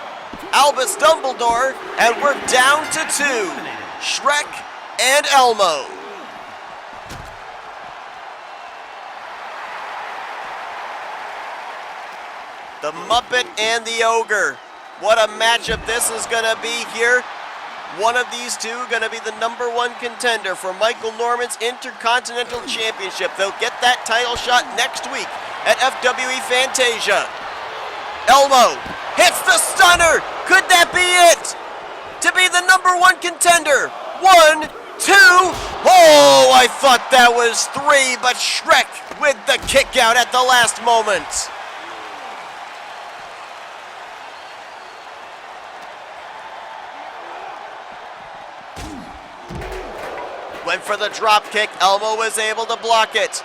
Albus Dumbledore, and we're down to 2. Shrek and Elmo. The Muppet and the Ogre. What a matchup this is going to be here. One of these two going to be the #1 contender for Michael Norman's Intercontinental Championship. They'll get that title shot next week at FWE Fantasia. Elmo hits the stunner. Could that be it? To be the #1 contender. 1, 2. Oh, I thought that was 3, but Shrek with the kick out at the last moment. Went for the drop kick. Elmo was able to block it.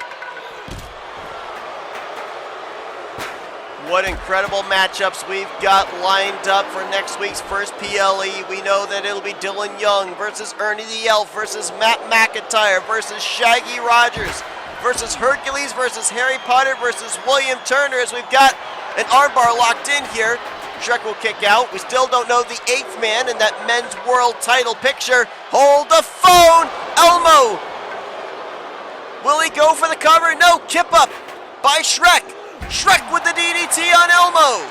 What incredible matchups we've got lined up for next week's first PLE. We know that it'll be Dylan Young versus Ernie the Elf versus Matt McIntyre versus Shaggy Rogers versus Hercules versus Harry Potter versus William Turner, as we've got an armbar locked in here. Shrek will kick out. We still don't know the 8th man in that men's world title picture. Hold the phone! Elmo! Will he go for the cover? No, kip up by Shrek. Shrek with the DDT on Elmo.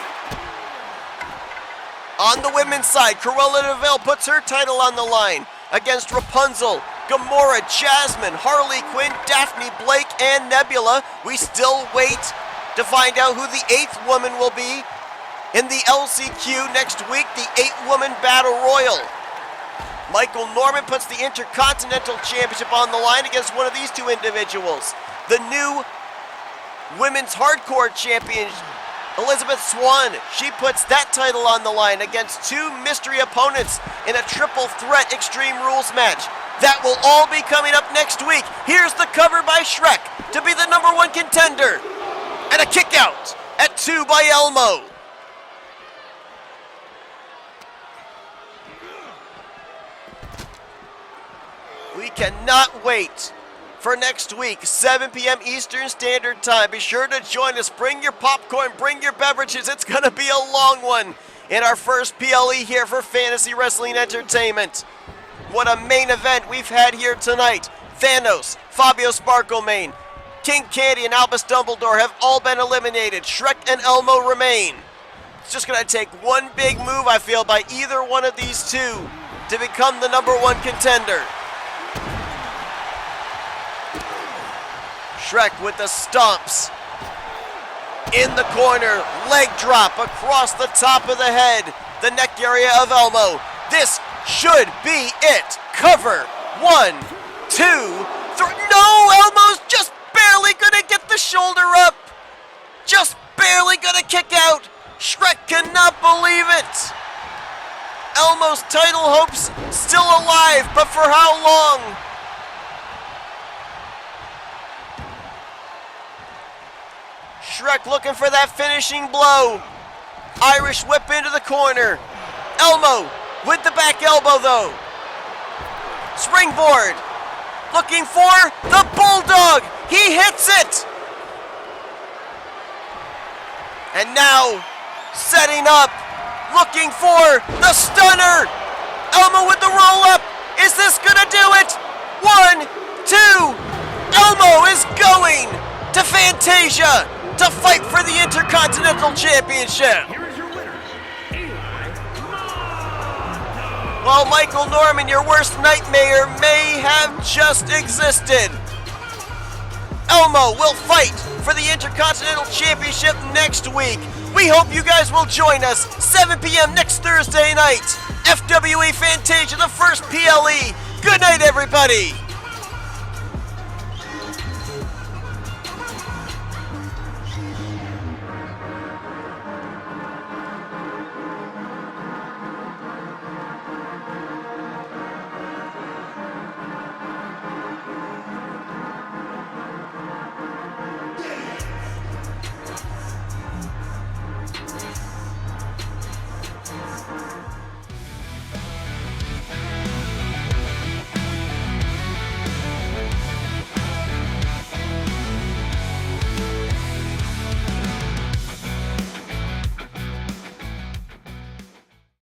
On the women's side, Cruella de Vil puts her title on the line against Rapunzel, Gamora, Jasmine, Harley Quinn, Daphne, Blake, and Nebula. We still wait to find out who the 8th woman will be in the LCQ next week, the 8-woman Battle Royal. Michael Norman puts the Intercontinental Championship on the line against one of these two individuals. The new Women's Hardcore Champion, Elizabeth Swann. She puts that title on the line against 2 mystery opponents in a triple threat Extreme Rules match. That will all be coming up next week. Here's the cover by Shrek to be the #1 contender. And a kick out at 2 by Elmo. We cannot wait for next week, 7 p.m. Eastern Standard Time. Be sure to join us. Bring your popcorn, bring your beverages. It's going to be a long one in our first PLE here for Fantasy Wrestling Entertainment. What a main event we've had here tonight. Thanos, Fabio Sparklemane, King Candy, and Albus Dumbledore have all been eliminated. Shrek and Elmo remain. It's just going to take one big move, I feel, by either one of these two to become the #1 contender. Shrek with the stomps In the corner, leg drop across the top of the head, the neck area of Elmo. This should be it. Cover. 1, 2, 3. No, Elmo's just barely gonna get the shoulder up. Just barely gonna kick out. Shrek cannot believe it. Elmo's title hopes still alive, but for how long? Shrek looking for that finishing blow. Irish whip into the corner. Elmo with the back elbow though. Springboard. Looking for the Bulldog. He hits it. And now setting up. Looking for the stunner. Elmo with the roll up. Is this gonna do it? 1, 2. Elmo is going to Fantasia to fight for the Intercontinental Championship. Here is your winner, Eli. Well, Michael Norman, your worst nightmare may have just existed. Elmo will fight for the Intercontinental Championship next week. We hope you guys will join us 7 p.m. next Thursday night. FWE Fantasia, the first PLE. Good night, everybody.